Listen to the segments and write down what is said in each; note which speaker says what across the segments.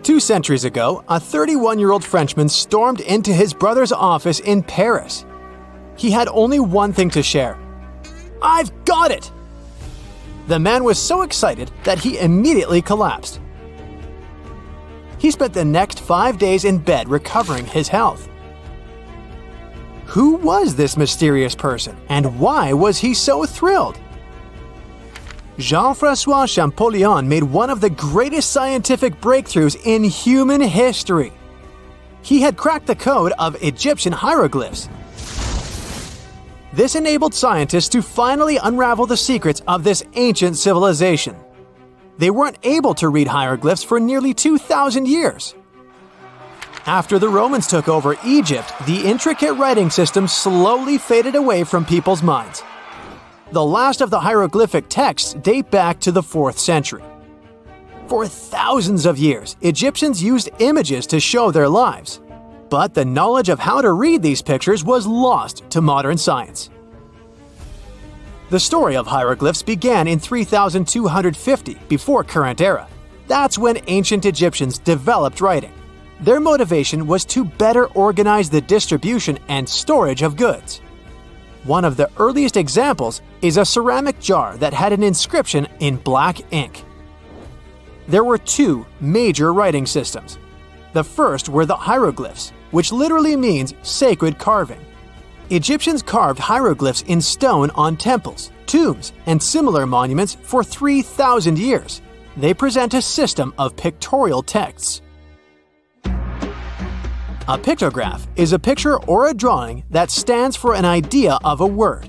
Speaker 1: 2 centuries ago, a 31-year-old Frenchman stormed into his brother's office in Paris. He had only one thing to share. "I've got it!" The man was so excited that he immediately collapsed. He spent the next 5 days in bed recovering his health. Who was this mysterious person, and why was he so thrilled? Jean-François Champollion made one of the greatest scientific breakthroughs in human history. He had cracked the code of Egyptian hieroglyphs. This enabled scientists to finally unravel the secrets of this ancient civilization. They weren't able to read hieroglyphs for nearly 2,000 years. After the Romans took over Egypt, the intricate writing system slowly faded away from people's minds. The last of the hieroglyphic texts date back to the 4th century. For thousands of years, Egyptians used images to show their lives. But the knowledge of how to read these pictures was lost to modern science. The story of hieroglyphs began in 3250 before current era. That's when ancient Egyptians developed writing. Their motivation was to better organize the distribution and storage of goods. One of the earliest examples is a ceramic jar that had an inscription in black ink. There were 2 major writing systems. The first were the hieroglyphs, which literally means sacred carving. Egyptians carved hieroglyphs in stone on temples, tombs, and similar monuments for 3,000 years. They present a system of pictorial texts. A pictograph is a picture or a drawing that stands for an idea of a word.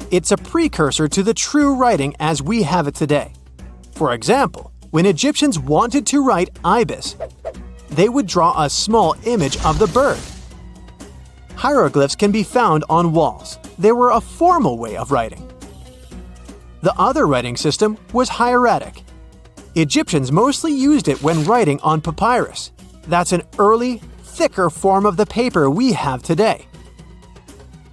Speaker 1: It's a precursor to the true writing as we have it today. For example, when Egyptians wanted to write ibis, they would draw a small image of the bird. Hieroglyphs can be found on walls. They were a formal way of writing. The other writing system was hieratic. Egyptians mostly used it when writing on papyrus. That's an early, thicker form of the paper we have today.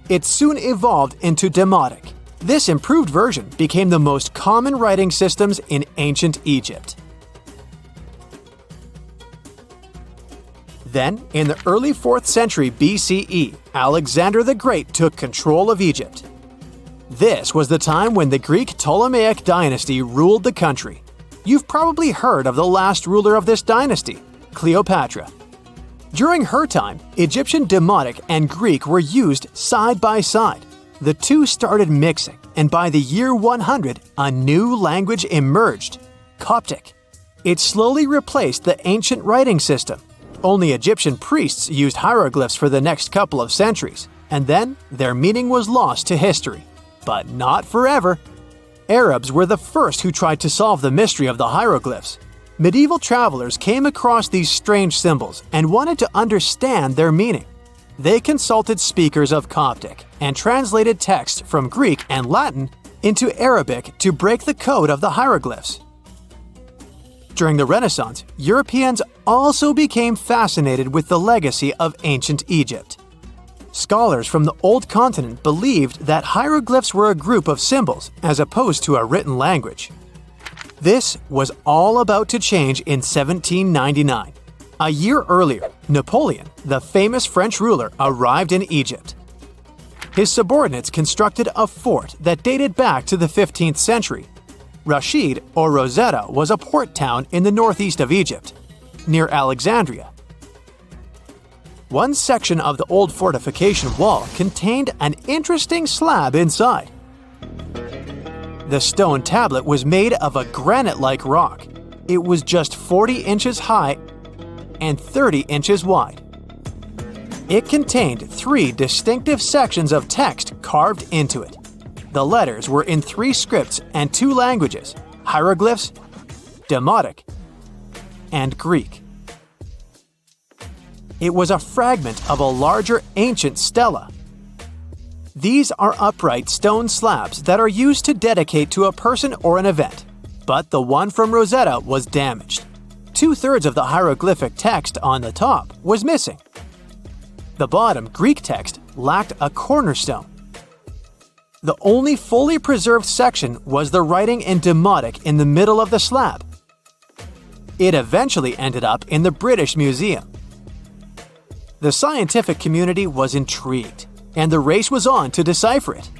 Speaker 1: It soon evolved into demotic. This improved version became the most common writing systems in ancient Egypt. Then, in the early 4th century BCE, Alexander the Great took control of Egypt. This was the time when the Greek Ptolemaic dynasty ruled the country. You've probably heard of the last ruler of this dynasty, Cleopatra. During her time, Egyptian Demotic and Greek were used side by side. The two started mixing, and by the year 100, a new language emerged, Coptic. It slowly replaced the ancient writing system. Only Egyptian priests used hieroglyphs for the next couple of centuries, and then their meaning was lost to history. But not forever. Arabs were the first who tried to solve the mystery of the hieroglyphs. Medieval travelers came across these strange symbols and wanted to understand their meaning. They consulted speakers of Coptic and translated text from Greek and Latin into Arabic to break the code of the hieroglyphs. During the Renaissance, Europeans also became fascinated with the legacy of ancient Egypt. Scholars from the Old Continent believed that hieroglyphs were a group of symbols as opposed to a written language. This was all about to change in 1799. A year earlier, Napoleon, the famous French ruler, arrived in Egypt. His subordinates constructed a fort that dated back to the 15th century. Rashid, or Rosetta, was a port town in the northeast of Egypt, near Alexandria. One section of the old fortification wall contained an interesting slab inside. The stone tablet was made of a granite-like rock. It was just 40 inches high and 30 inches wide. It contained 3 distinctive sections of text carved into it. The letters were in 3 scripts and 2 languages: hieroglyphs, Demotic, and Greek. It was a fragment of a larger ancient stela. These are upright stone slabs that are used to dedicate to a person or an event, but the one from Rosetta was damaged. 2/3 of the hieroglyphic text on the top was missing. The bottom Greek text lacked a cornerstone. The only fully preserved section was the writing in Demotic in the middle of the slab. It eventually ended up in the British Museum. The scientific community was intrigued, and the race was on to decipher it.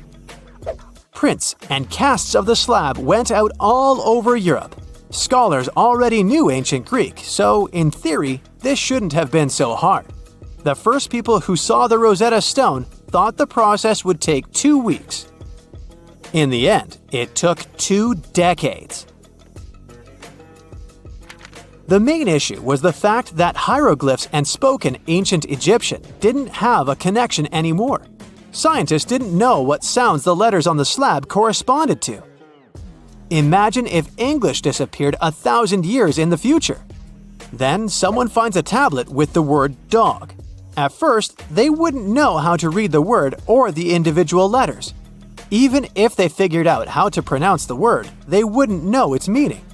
Speaker 1: Prints and casts of the slab went out all over Europe. Scholars already knew ancient Greek, so in theory, this shouldn't have been so hard. The first people who saw the Rosetta Stone thought the process would take 2 weeks. In the end, it took 2 decades. The main issue was the fact that hieroglyphs and spoken ancient Egyptian didn't have a connection anymore. Scientists didn't know what sounds the letters on the slab corresponded to. Imagine if English disappeared 1,000 years in the future. Then someone finds a tablet with the word dog. At first, they wouldn't know how to read the word or the individual letters. Even if they figured out how to pronounce the word, they wouldn't know its meaning.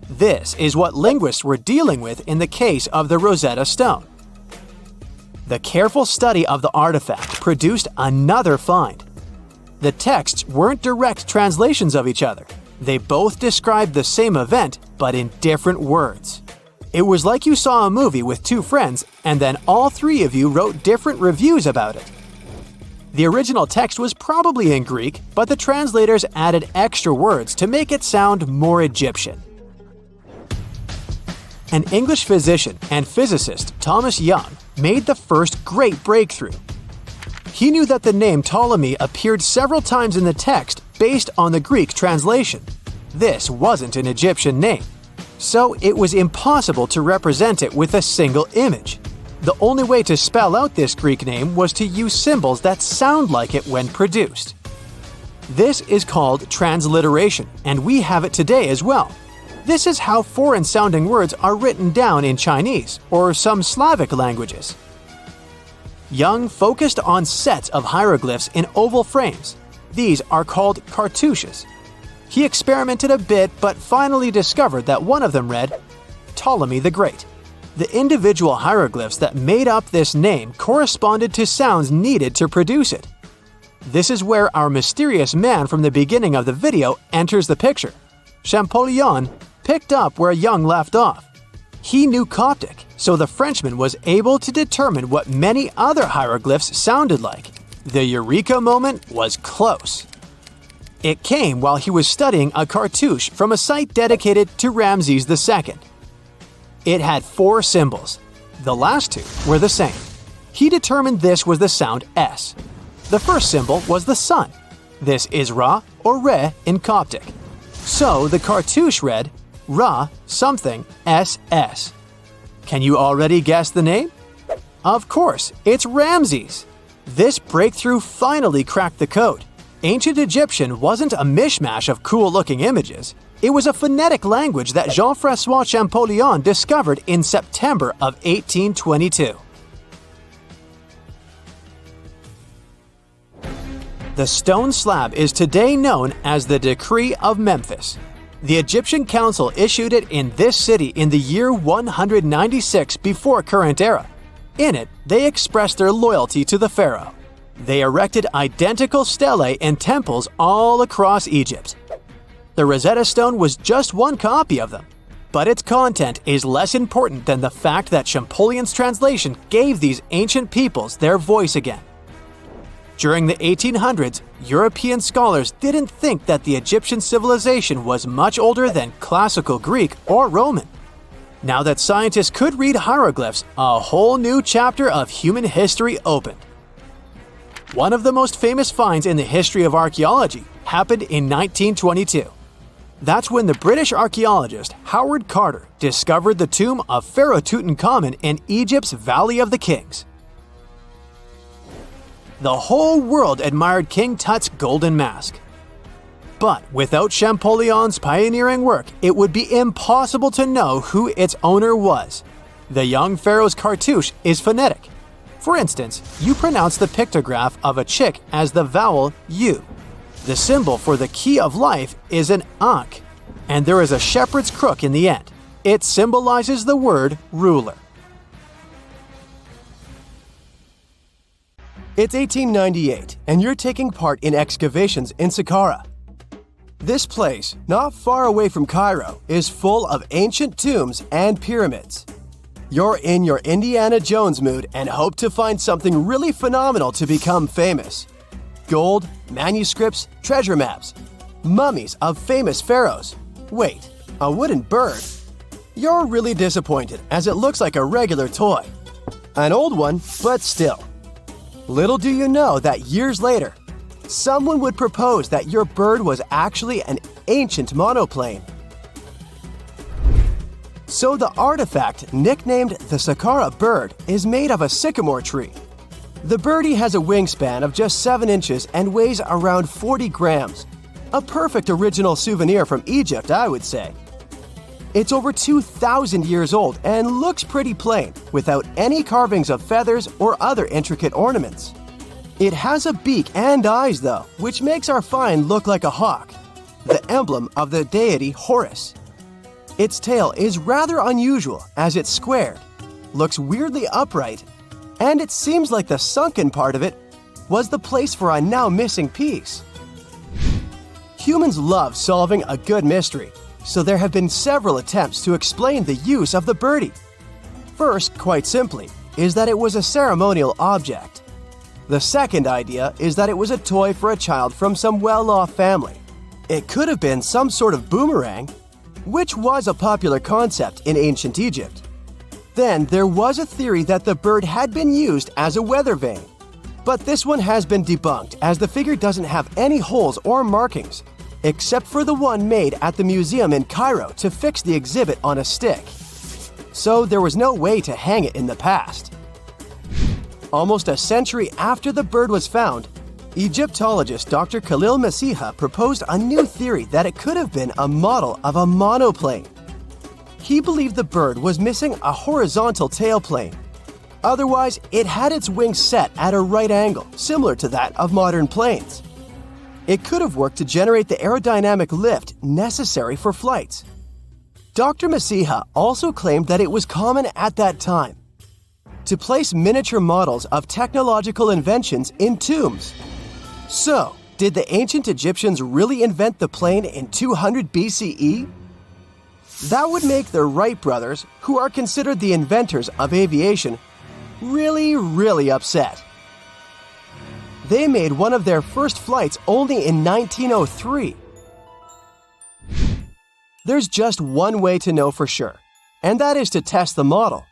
Speaker 1: This is what linguists were dealing with in the case of the Rosetta Stone. The careful study of the artifact produced another find. The texts weren't direct translations of each other. They both described the same event, but in different words. It was like you saw a movie with 2 friends, and then all 3 of you wrote different reviews about it. The original text was probably in Greek, but the translators added extra words to make it sound more Egyptian. An English physician and physicist, Thomas Young, made the first great breakthrough. He knew that the name Ptolemy appeared several times in the text based on the Greek translation. This wasn't an Egyptian name, so it was impossible to represent it with a single image. The only way to spell out this Greek name was to use symbols that sound like it when produced. This is called transliteration, and we have it today as well. This is how foreign-sounding words are written down in Chinese or some Slavic languages. Young focused on sets of hieroglyphs in oval frames. These are called cartouches. He experimented a bit but finally discovered that one of them read, Ptolemy the Great. The individual hieroglyphs that made up this name corresponded to sounds needed to produce it. This is where our mysterious man from the beginning of the video enters the picture. Champollion picked up where Young left off. He knew Coptic, so the Frenchman was able to determine what many other hieroglyphs sounded like. The eureka moment was close. It came while he was studying a cartouche from a site dedicated to Ramses II. It had 4 symbols. The last 2 were the same. He determined this was the sound S. The first symbol was the sun. This is Ra or Re in Coptic. So the cartouche read Ra something SS. Can you already guess the name? Of course, it's Ramses. This breakthrough finally cracked the code. Ancient Egyptian wasn't a mishmash of cool-looking images. It was a phonetic language that Jean-François Champollion discovered in September of 1822. The stone slab is today known as the Decree of Memphis. The Egyptian Council issued it in this city in the year 196 before current era. In it, they expressed their loyalty to the pharaoh. They erected identical stelae in temples all across Egypt. The Rosetta Stone was just one copy of them, but its content is less important than the fact that Champollion's translation gave these ancient peoples their voice again. During the 1800s, European scholars didn't think that the Egyptian civilization was much older than classical Greek or Roman. Now that scientists could read hieroglyphs, a whole new chapter of human history opened. One of the most famous finds in the history of archaeology happened in 1922. That's when the British archaeologist Howard Carter discovered the tomb of Pharaoh Tutankhamun in Egypt's Valley of the Kings. The whole world admired King Tut's golden mask. But without Champollion's pioneering work, it would be impossible to know who its owner was. The young pharaoh's cartouche is phonetic. For instance, you pronounce the pictograph of a chick as the vowel U. The symbol for the key of life is an ankh, and there is a shepherd's crook in the end. It symbolizes the word ruler. It's 1898, and you're taking part in excavations in Sahara.
Speaker 2: This place, not far away from Cairo, is full of ancient tombs and pyramids. You're in your Indiana Jones mood and hope to find something really phenomenal to become famous. Gold, manuscripts, treasure maps, mummies of famous pharaohs. Wait, a wooden bird? You're really disappointed as it looks like a regular toy. An old one, but still. Little do you know that years later, someone would propose that your bird was actually an ancient monoplane. So the artifact, nicknamed the Sahara bird, is made of a sycamore tree. The birdie has a wingspan of just 7 inches and weighs around 40 grams. A perfect original souvenir from Egypt, I would say. It's over 2,000 years old and looks pretty plain, without any carvings of feathers or other intricate ornaments. It has a beak and eyes though, which makes our find look like a hawk, the emblem of the deity Horus. Its tail is rather unusual as it's squared, looks weirdly upright, and it seems like the sunken part of it was the place for a now missing piece. Humans love solving a good mystery, so there have been several attempts to explain the use of the birdie. First, quite simply, is that it was a ceremonial object. The second idea is that it was a toy for a child from some well-off family. It could have been some sort of boomerang, which was a popular concept in ancient Egypt. Then there was a theory that the bird had been used as a weather vane. But this one has been debunked as the figure doesn't have any holes or markings, except for the one made at the museum in Cairo to fix the exhibit on a stick. So there was no way to hang it in the past. Almost a century after the bird was found, Egyptologist Dr. Khalil Masiha proposed a new theory that it could have been a model of a monoplane. He believed the bird was missing a horizontal tailplane. Otherwise, it had its wings set at a right angle, similar to that of modern planes. It could have worked to generate the aerodynamic lift necessary for flights. Dr. Masiha also claimed that it was common at that time to place miniature models of technological inventions in tombs. So, did the ancient Egyptians really invent the plane in 200 BCE? That would make the Wright brothers, who are considered the inventors of aviation, really upset. They made one of their first flights only in 1903. There's just one way to know for sure, and that is to test the model.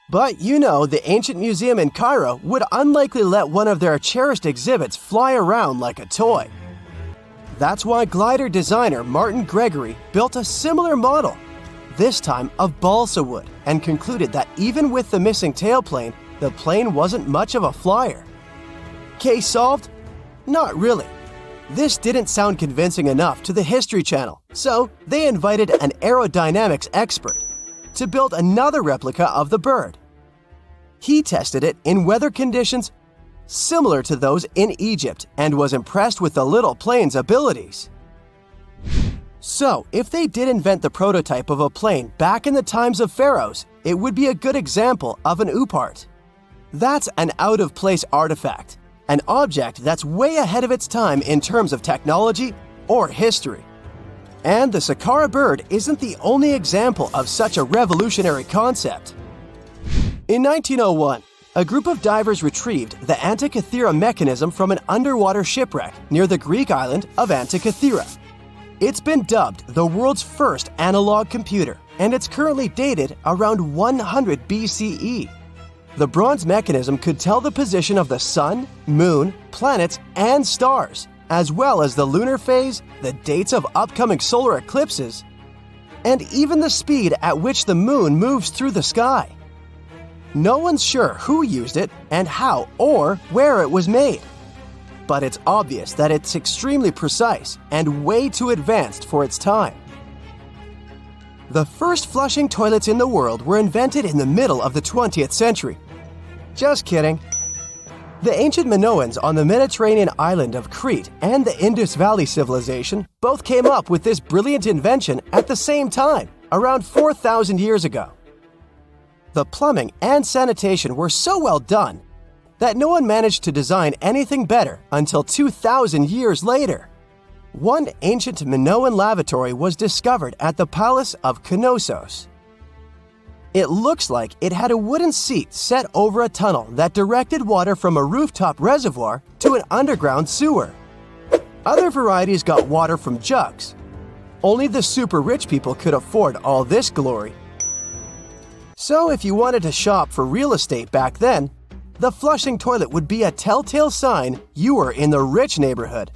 Speaker 2: But you know, the ancient museum in Cairo would unlikely let one of their cherished exhibits fly around like a toy. That's why glider designer Martin Gregory built a similar model, this time of balsa wood, and concluded that even with the missing tailplane, the plane wasn't much of a flyer. Case solved? Not really. This didn't sound convincing enough to the History Channel, so they invited an aerodynamics expert to build another replica of the bird. He tested it in weather conditions similar to those in Egypt and was impressed with the little plane's abilities. So, if they did invent the prototype of a plane back in the times of pharaohs, it would be a good example of an oupart. That's an out-of-place artifact, an object that's way ahead of its time in terms of technology or history. And the Sahara bird isn't the only example of such a revolutionary concept. In 1901, a group of divers retrieved the Antikythera mechanism from an underwater shipwreck near the Greek island of Antikythera. It's been dubbed the world's first analog computer, and it's currently dated around 100 BCE. The bronze mechanism could tell the position of the sun, moon, planets, and stars, as well as the lunar phase, the dates of upcoming solar eclipses, and even the speed at which the moon moves through the sky. No one's sure who used it and how or where it was made. But it's obvious that it's extremely precise and way too advanced for its time. The first flushing toilets in the world were invented in the middle of the 20th century. Just kidding. The ancient Minoans on the Mediterranean island of Crete and the Indus Valley civilization both came up with this brilliant invention at the same time, around 4,000 years ago. The plumbing and sanitation were so well done that no one managed to design anything better until 2,000 years later. One ancient Minoan lavatory was discovered at the Palace of Knossos. It looks like it had a wooden seat set over a tunnel that directed water from a rooftop reservoir to an underground sewer. Other varieties got water from jugs. Only the super rich people could afford all this glory. So if you wanted to shop for real estate back then, the flushing toilet would be a telltale sign you were in the rich neighborhood.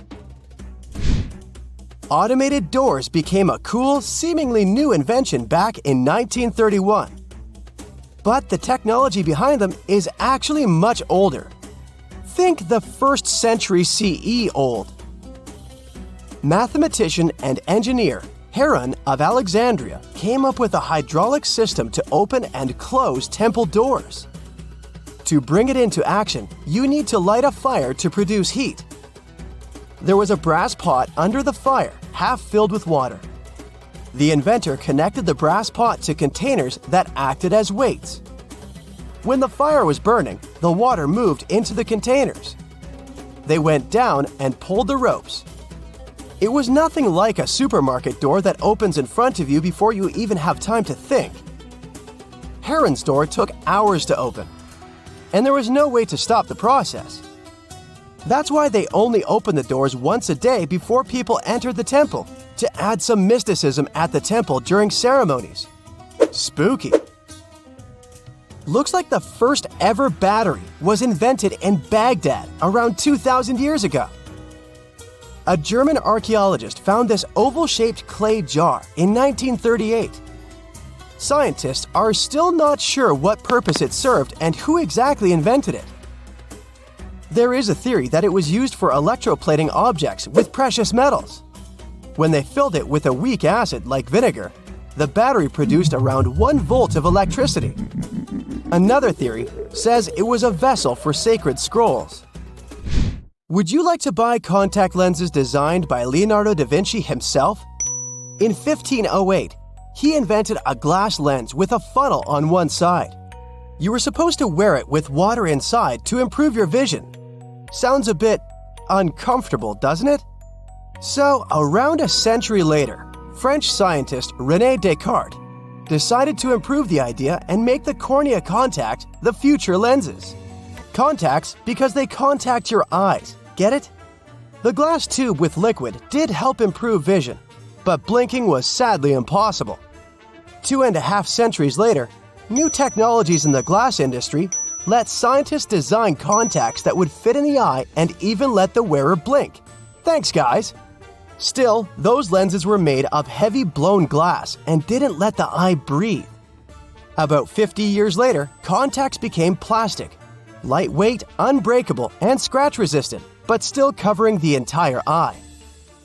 Speaker 2: Automated doors became a cool, seemingly new invention back in 1931. But the technology behind them is actually much older. Think the 1st century CE old. Mathematician and engineer Heron of Alexandria came up with a hydraulic system to open and close temple doors. To bring it into action, you need to light a fire to produce heat. There was a brass pot under the fire, half filled with water. The inventor connected the brass pot to containers that acted as weights. When the fire was burning, the water moved into the containers. They went down and pulled the ropes. It was nothing like a supermarket door that opens in front of you before you even have time to think. Heron's door took hours to open, and there was no way to stop the process. That's why they only opened the doors once a day before people entered the temple, to add some mysticism at the temple during ceremonies. Spooky. Looks like the first ever battery was invented in Baghdad around 2,000 years ago. A German archaeologist found this oval-shaped clay jar in 1938. Scientists are still not sure what purpose it served and who exactly invented it. There is a theory that it was used for electroplating objects with precious metals. When they filled it with a weak acid like vinegar, the battery produced around 1 volt of electricity. Another theory says it was a vessel for sacred scrolls. Would you like to buy contact lenses designed by Leonardo da Vinci himself? In 1508, he invented a glass lens with a funnel on one side. You were supposed to wear it with water inside to improve your vision. Sounds a bit uncomfortable, doesn't it? So, around a century later, French scientist René Descartes decided to improve the idea and make the cornea contact the future lenses. Contacts because they contact your eyes, get it? The glass tube with liquid did help improve vision, but blinking was sadly impossible. 2.5 centuries later, new technologies in the glass industry let scientists design contacts that would fit in the eye and even let the wearer blink. Thanks, guys! Still, those lenses were made of heavy blown glass and didn't let the eye breathe. About 50 years later, contacts became plastic, lightweight, unbreakable, and scratch-resistant, but still covering the entire eye.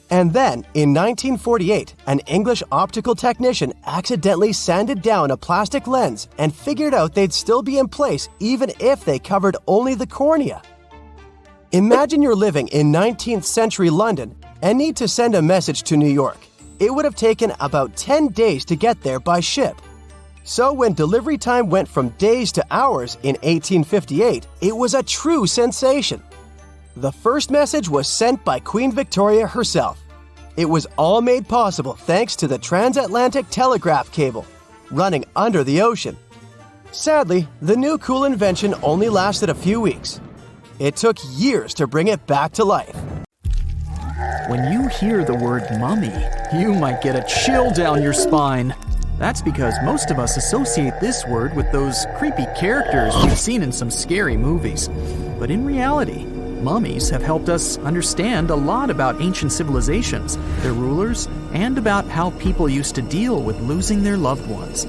Speaker 2: And then, in 1948, an English optical technician accidentally sanded down a plastic lens and figured out they'd still be in place even if they covered only the cornea. Imagine you're living in 19th century London and need to send a message to New York. It would have taken about 10 days to get there by ship. So when delivery time went from days to hours in 1858, it was a true sensation. The first message was sent by Queen Victoria herself. It was all made possible thanks to the transatlantic telegraph cable, running under the ocean. Sadly, the new cool invention only lasted a few weeks. It took years to bring it back to life.
Speaker 3: When you hear the word mummy, you might get a chill down your spine. That's because most of us associate this word with those creepy characters we've seen in some scary movies. But in reality, mummies have helped us understand a lot about ancient civilizations, their rulers, and about how people used to deal with losing their loved ones.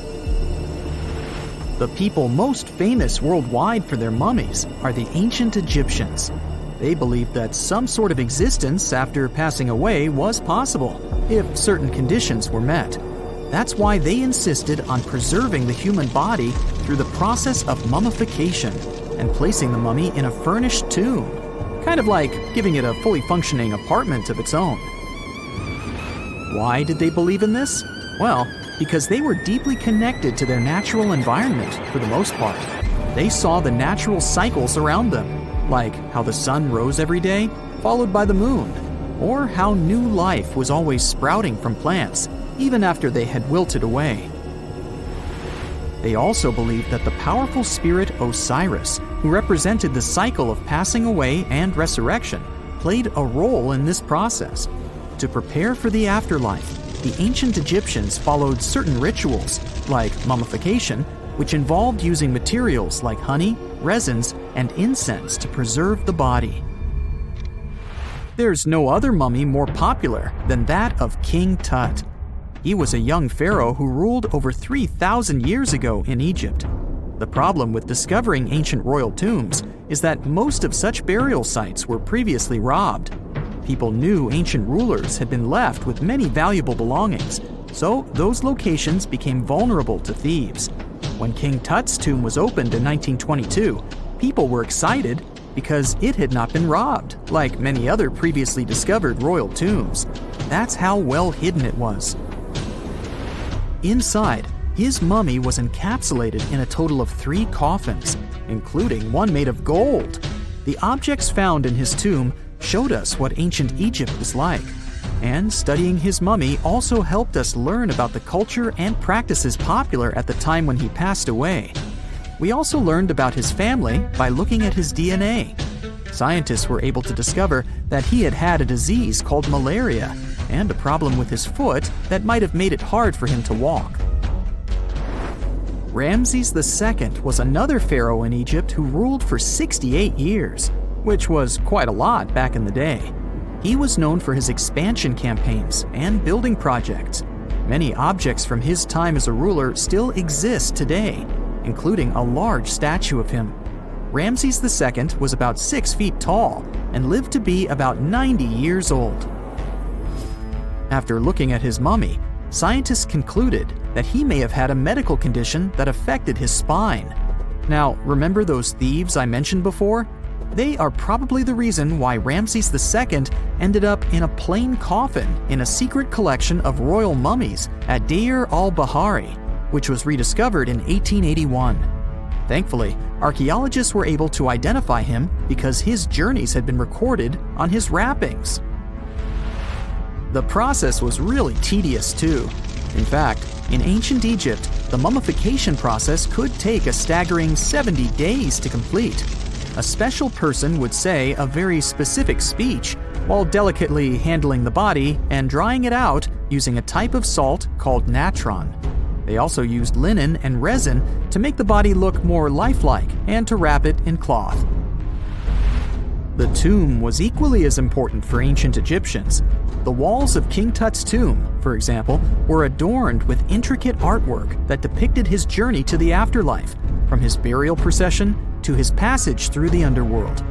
Speaker 3: The people most famous worldwide for their mummies are the ancient Egyptians. They believed that some sort of existence after passing away was possible, if certain conditions were met. That's why they insisted on preserving the human body through the process of mummification and placing the mummy in a furnished tomb, kind of like giving it a fully functioning apartment of its own. Why did they believe in this? Well, because they were deeply connected to their natural environment for the most part. They saw the natural cycles around them, like how the sun rose every day, followed by the moon. or how new life was always sprouting from plants, even after they had wilted away. They also believed that the powerful spirit Osiris, who represented the cycle of passing away and resurrection, played a role in this process. To prepare for the afterlife, the ancient Egyptians followed certain rituals, like mummification, which involved using materials like honey, resins, and incense to preserve the body. There's no other mummy more popular than that of King Tut. He was a young pharaoh who ruled over 3,000 years ago in Egypt. The problem with discovering ancient royal tombs is that most of such burial sites were previously robbed. People knew ancient rulers had been left with many valuable belongings, so those locations became vulnerable to thieves. When King Tut's tomb was opened in 1922, people were excited because it had not been robbed, like many other previously discovered royal tombs. That's how well hidden it was. Inside, his mummy was encapsulated in a total of 3 coffins, including one made of gold. The objects found in his tomb showed us what ancient Egypt was like, and studying his mummy also helped us learn about the culture and practices popular at the time when he passed away. We also learned about his family by looking at his DNA. Scientists were able to discover that he had had a disease called malaria and a problem with his foot that might have made it hard for him to walk. Ramses II was another pharaoh in Egypt who ruled for 68 years, which was quite a lot back in the day. He was known for his expansion campaigns and building projects. Many objects from his time as a ruler still exist today, including a large statue of him. Ramses II was about 6 feet tall and lived to be about 90 years old. After looking at his mummy, scientists concluded that he may have had a medical condition that affected his spine. Now, remember those thieves I mentioned before? They are probably the reason why Ramses II ended up in a plain coffin in a secret collection of royal mummies at Deir al-Bahari, which was rediscovered in 1881. Thankfully, archaeologists were able to identify him because his journeys had been recorded on his wrappings. The process was really tedious too. In fact, in ancient Egypt, the mummification process could take a staggering 70 days to complete. A special person would say a very specific speech while delicately handling the body and drying it out using a type of salt called natron. They also used linen and resin to make the body look more lifelike and to wrap it in cloth. The tomb was equally as important for ancient Egyptians. The walls of King Tut's tomb, for example, were adorned with intricate artwork that depicted his journey to the afterlife, from his burial procession to his passage through the underworld.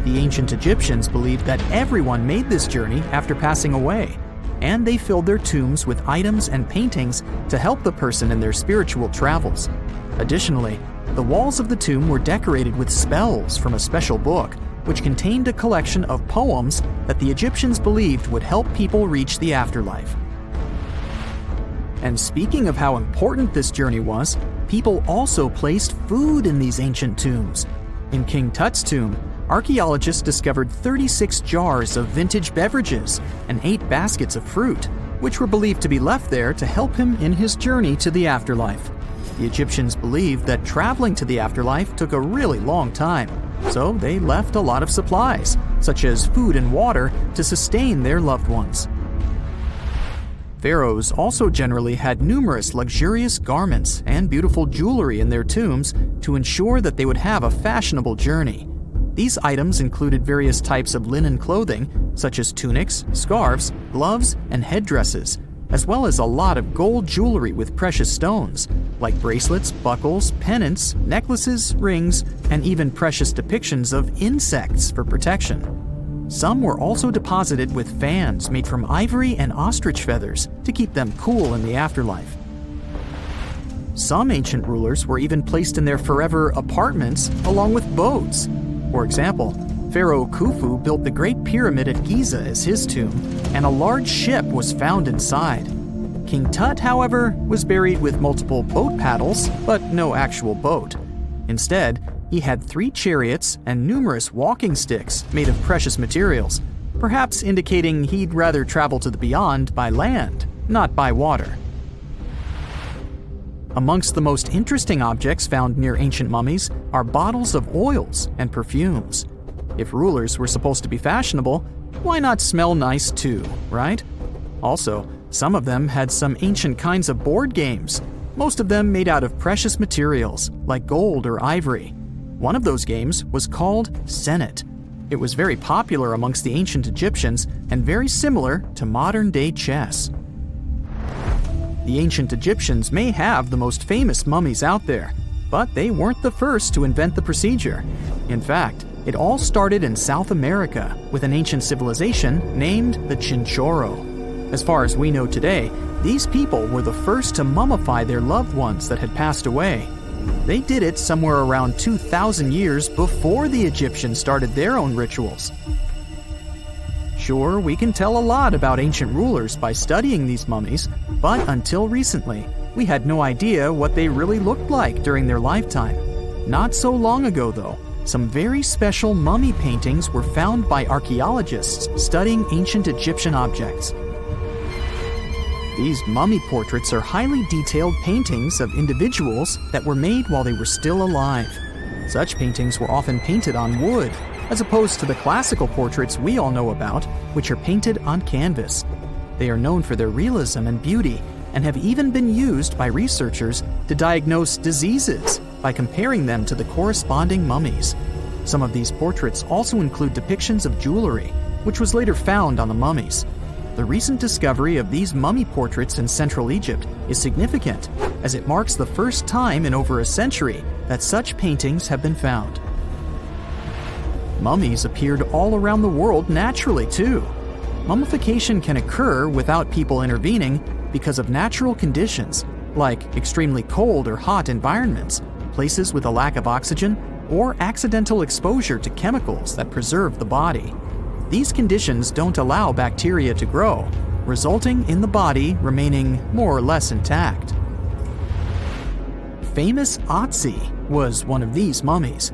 Speaker 3: The ancient Egyptians believed that everyone made this journey after passing away, and they filled their tombs with items and paintings to help the person in their spiritual travels. Additionally, the walls of the tomb were decorated with spells from a special book, which contained a collection of poems that the Egyptians believed would help people reach the afterlife. And speaking of how important this journey was, people also placed food in these ancient tombs. In King Tut's tomb, archaeologists discovered 36 jars of vintage beverages and 8 baskets of fruit, which were believed to be left there to help him in his journey to the afterlife. The Egyptians believed that traveling to the afterlife took a really long time, so they left a lot of supplies, such as food and water, to sustain their loved ones. Pharaohs also generally had numerous luxurious garments and beautiful jewelry in their tombs to ensure that they would have a fashionable journey. These items included various types of linen clothing, such as tunics, scarves, gloves, and headdresses, as well as a lot of gold jewelry with precious stones, like bracelets, buckles, pendants, necklaces, rings, and even precious depictions of insects for protection. Some were also deposited with fans made from ivory and ostrich feathers to keep them cool in the afterlife. Some ancient rulers were even placed in their forever apartments along with boats. For example, Pharaoh Khufu built the Great Pyramid at Giza as his tomb, and a large ship was found inside. King Tut, however, was buried with multiple boat paddles, but no actual boat. Instead, he had 3 chariots and numerous walking sticks made of precious materials. perhaps indicating he'd rather travel to the beyond by land, not by water. Amongst the most interesting objects found near ancient mummies are bottles of oils and perfumes. If rulers were supposed to be fashionable, why not smell nice too, right? Also, some of them had some ancient kinds of board games, most of them made out of precious materials like gold or ivory. One of those games was called Senet. It was very popular amongst the ancient Egyptians and very similar to modern-day chess. The ancient Egyptians may have the most famous mummies out there, but they weren't the first to invent the procedure. In fact, it all started in South America with an ancient civilization named the Chinchorro. As far as we know today, these people were the first to mummify their loved ones that had passed away. They did it somewhere around 2,000 years before the Egyptians started their own rituals. Sure, we can tell a lot about ancient rulers by studying these mummies, but until recently, we had no idea what they really looked like during their lifetime. Not so long ago, though, some very special mummy paintings were found by archaeologists studying ancient Egyptian objects. These mummy portraits are highly detailed paintings of individuals that were made while they were still alive. Such paintings were often painted on wood, as opposed to the classical portraits we all know about, which are painted on canvas. They are known for their realism and beauty, and have even been used by researchers to diagnose diseases by comparing them to the corresponding mummies. Some of these portraits also include depictions of jewelry, which was later found on the mummies. The recent discovery of these mummy portraits in Central Egypt is significant, as it marks the first time in over a century that such paintings have been found. Mummies appeared all around the world naturally, too. Mummification can occur without people intervening because of natural conditions, like extremely cold or hot environments, places with a lack of oxygen, or accidental exposure to chemicals that preserve the body. These conditions don't allow bacteria to grow, resulting in the body remaining more or less intact. Famous Otzi was one of these mummies.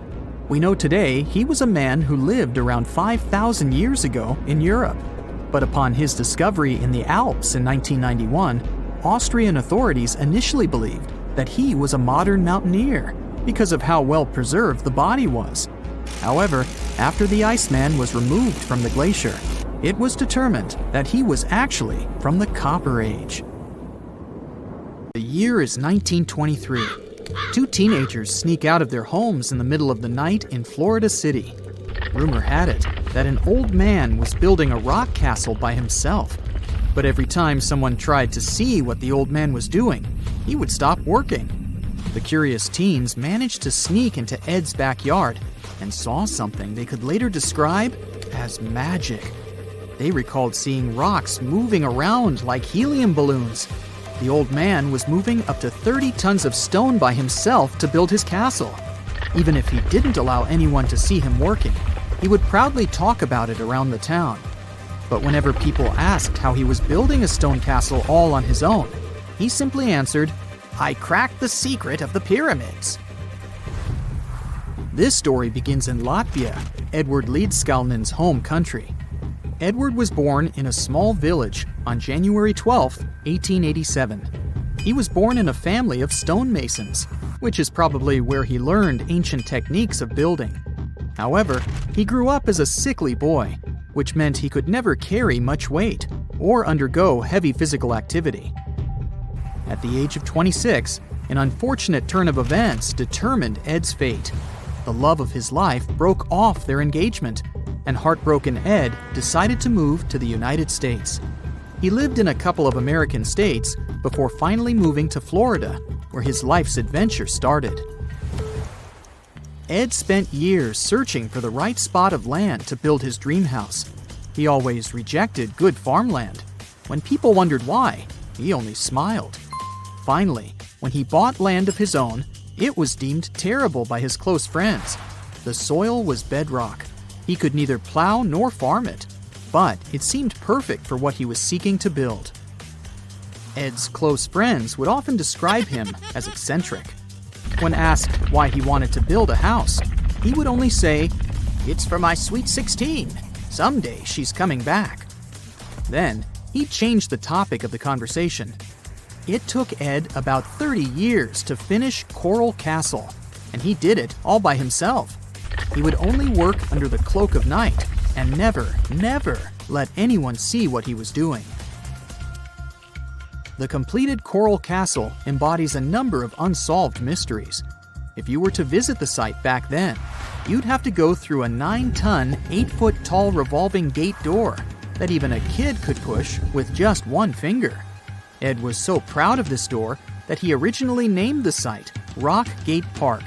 Speaker 3: We know today he was a man who lived around 5,000 years ago in Europe. But upon his discovery in the Alps in 1991, Austrian authorities initially believed that he was a modern mountaineer because of how well preserved the body was. However, after the Iceman was removed from the glacier, it was determined that he was actually from the Copper Age. The year is 1923. Two teenagers sneak out of their homes in the middle of the night in Florida City. Rumor had it that an old man was building a rock castle by himself. But every time someone tried to see what the old man was doing, he would stop working. The curious teens managed to sneak into Ed's backyard and saw something they could later describe as magic. They recalled seeing rocks moving around like helium balloons. The old man was moving up to 30 tons of stone by himself to build his castle. Even if he didn't allow anyone to see him working, he would proudly talk about it around the town. But whenever people asked how he was building a stone castle all on his own, he simply answered, "I cracked the secret of the pyramids." This story begins in Latvia, Edward Leedskalnin's home country. Edward was born in a small village on January 12, 1887. He was born in a family of stonemasons, which is probably where he learned ancient techniques of building. However, he grew up as a sickly boy, which meant he could never carry much weight or undergo heavy physical activity. At the age of 26, an unfortunate turn of events determined Ed's fate. The love of his life broke off their engagement, and heartbroken Ed decided to move to the United States. He lived in a couple of American states before finally moving to Florida, where his life's adventure started. Ed spent years searching for the right spot of land to build his dream house. He always rejected good farmland. When people wondered why, he only smiled. Finally, when he bought land of his own, it was deemed terrible by his close friends. The soil was bedrock. He could neither plow nor farm it, but it seemed perfect for what he was seeking to build. Ed's close friends would often describe him as eccentric. When asked why he wanted to build a house, he would only say, "It's for my sweet 16. Someday she's coming back. Then, he changed the topic of the conversation. It took Ed about 30 years to finish Coral Castle, and he did it all by himself. He would only work under the cloak of night and never let anyone see what he was doing. The completed Coral Castle embodies a number of unsolved mysteries. If you were to visit the site back then, you'd have to go through a 9-ton, 8-foot-tall revolving gate door that even a kid could push with just one finger. Ed was so proud of this door that he originally named the site Rock Gate Park.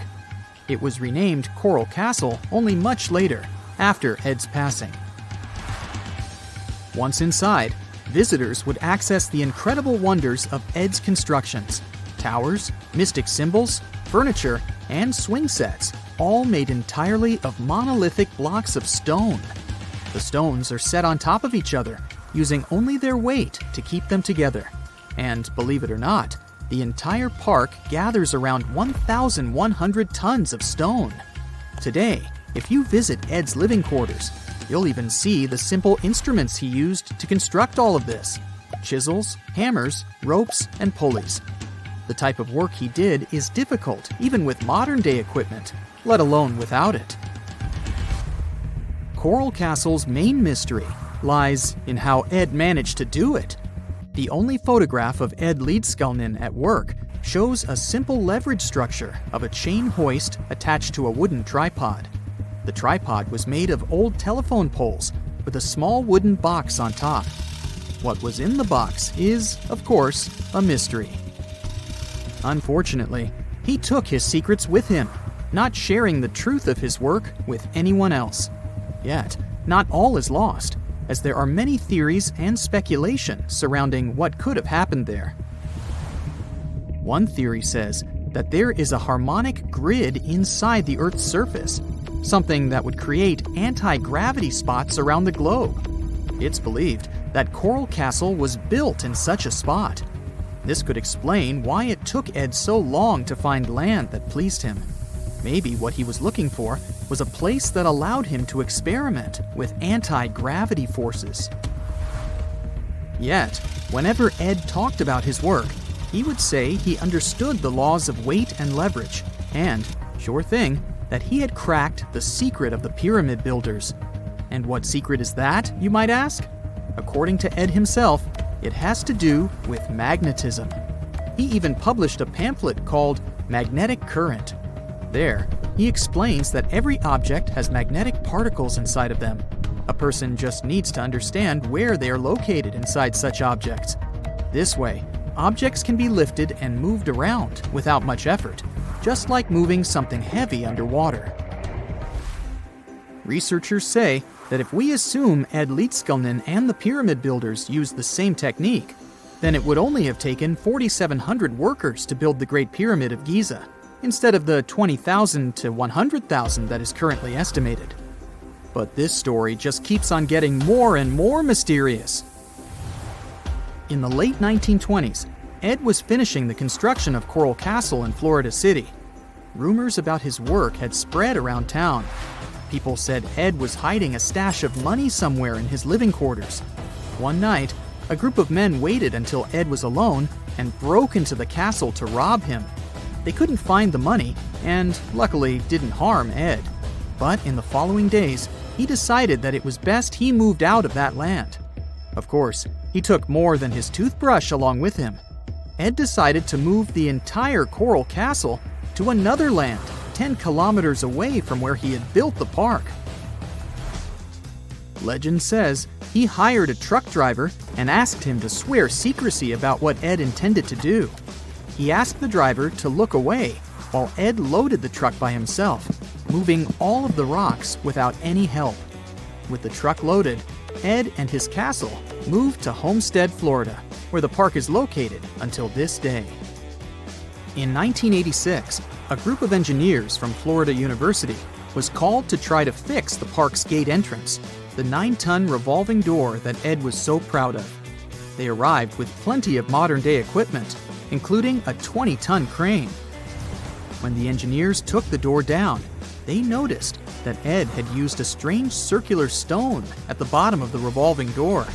Speaker 3: It was renamed Coral Castle only much later, after Ed's passing. Once inside, visitors would access the incredible wonders of Ed's constructions: towers, mystic symbols, furniture, and swing sets, all made entirely of monolithic blocks of stone. The stones are set on top of each other, using only their weight to keep them together. And believe it or not, the entire park gathers around 1,100 tons of stone. Today, if you visit Ed's living quarters, you'll even see the simple instruments he used to construct all of this: chisels, hammers, ropes, and pulleys. The type of work he did is difficult even with modern-day equipment, let alone without it. Coral Castle's main mystery lies in how Ed managed to do it. The only photograph of Ed Leedskalnin at work shows a simple leverage structure of a chain hoist attached to a wooden tripod. The tripod was made of old telephone poles with a small wooden box on top. What was in the box is, of course, a mystery. Unfortunately, he took his secrets with him, not sharing the truth of his work with anyone else. Yet, not all is lost, as there are many theories and speculation surrounding what could have happened there. One theory says that there is a harmonic grid inside the Earth's surface, something that would create anti-gravity spots around the globe. It's believed that Coral Castle was built in such a spot. This could explain why it took Ed so long to find land that pleased him. Maybe what he was looking for was a place that allowed him to experiment with anti-gravity forces. Yet, whenever Ed talked about his work, he would say he understood the laws of weight and leverage, and, sure thing, that he had cracked the secret of the pyramid builders. And what secret is that, you might ask? According to Ed himself, it has to do with magnetism. He even published a pamphlet called Magnetic Current. There, he explains that every object has magnetic particles inside of them. A person just needs to understand where they are located inside such objects. This way, objects can be lifted and moved around without much effort, just like moving something heavy underwater. Researchers say that if we assume Ed Leedskalnin and the pyramid builders used the same technique, then it would only have taken 4,700 workers to build the Great Pyramid of Giza, instead of the 20,000 to 100,000 that is currently estimated. But this story just keeps on getting more and more mysterious. In the late 1920s, Ed was finishing the construction of Coral Castle in Florida City. Rumors about his work had spread around town. People said Ed was hiding a stash of money somewhere in his living quarters. One night, a group of men waited until Ed was alone and broke into the castle to rob him. They couldn't find the money and, luckily, didn't harm Ed. But in the following days, he decided that it was best he moved out of that land. Of course, he took more than his toothbrush along with him. Ed decided to move the entire Coral Castle to another land 10 kilometers away from where he had built the park. Legend says he hired a truck driver and asked him to swear secrecy about what Ed intended to do. He asked the driver to look away while Ed loaded the truck by himself, moving all of the rocks without any help. With the truck loaded, Ed and his castle moved to Homestead, Florida, where the park is located until this day. In 1986, a group of engineers from Florida University was called to try to fix the park's gate entrance, the 9-ton revolving door that Ed was so proud of. They arrived with plenty of modern-day equipment, including a 20-ton crane. When the engineers took the door down, they noticed that Ed had used a strange circular stone at the bottom of the revolving door.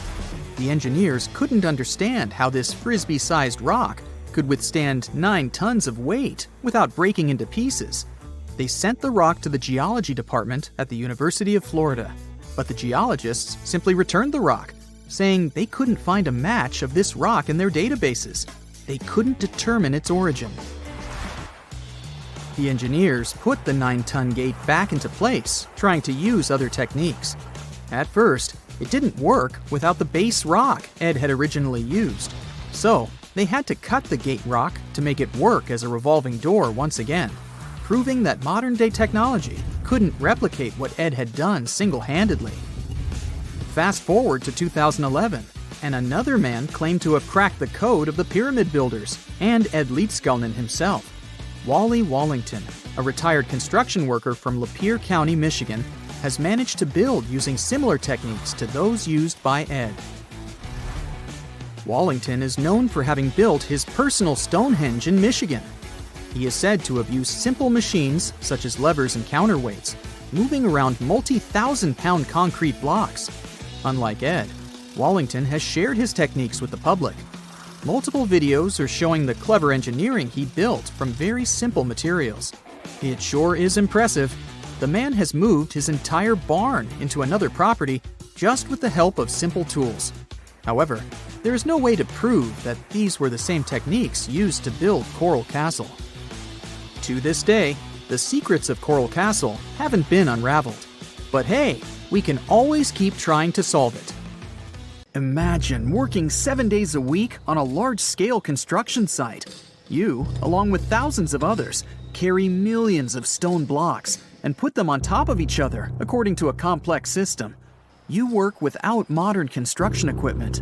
Speaker 3: The engineers couldn't understand how this frisbee-sized rock could withstand 9 tons of weight without breaking into pieces. They sent the rock to the geology department at the University of Florida, but the geologists simply returned the rock, saying they couldn't find a match of this rock in their databases. They couldn't determine its origin. The engineers put the 9-ton gate back into place, trying to use other techniques. At first, it didn't work without the base rock Ed had originally used. So, they had to cut the gate rock to make it work as a revolving door once again, proving that modern-day technology couldn't replicate what Ed had done single-handedly. Fast forward to 2011, and another man claimed to have cracked the code of the pyramid builders and Ed Leedskalnin himself. Wally Wallington, a retired construction worker from Lapeer County, Michigan, has managed to build using similar techniques to those used by Ed. Wallington is known for having built his personal Stonehenge in Michigan. He is said to have used simple machines, such as levers and counterweights, moving around multi-thousand-pound concrete blocks. Unlike Ed, Wallington has shared his techniques with the public. Multiple videos are showing the clever engineering he built from very simple materials. It sure is impressive. The man has moved his entire barn into another property just with the help of simple tools. However, there is no way to prove that these were the same techniques used to build Coral Castle. To this day, the secrets of Coral Castle haven't been unraveled. But hey, we can always keep trying to solve it. Imagine working 7 days a week on a large-scale construction site. You, along with thousands of others, carry millions of stone blocks and put them on top of each other according to a complex system. You work without modern construction equipment.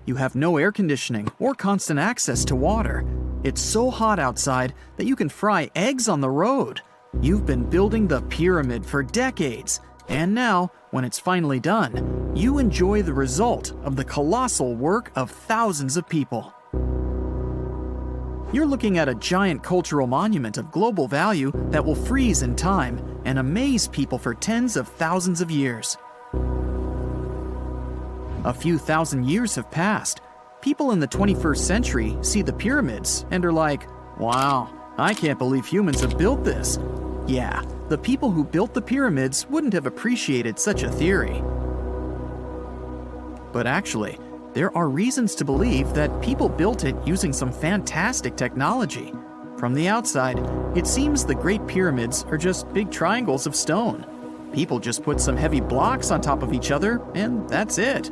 Speaker 3: You have no air conditioning or constant access to water. It's so hot outside that you can fry eggs on the road. You've been building the pyramid for decades, and now, when it's finally done, you enjoy the result of the colossal work of thousands of people. You're looking at a giant cultural monument of global value that will freeze in time and amaze people for tens of thousands of years. A few thousand years have passed. People in the 21st century see the pyramids and are like, wow, I can't believe humans have built this. Yeah, the people who built the pyramids wouldn't have appreciated such a theory. But actually, there are reasons to believe that people built it using some fantastic technology. From the outside, it seems the Great Pyramids are just big triangles of stone. People just put some heavy blocks on top of each other, and that's it.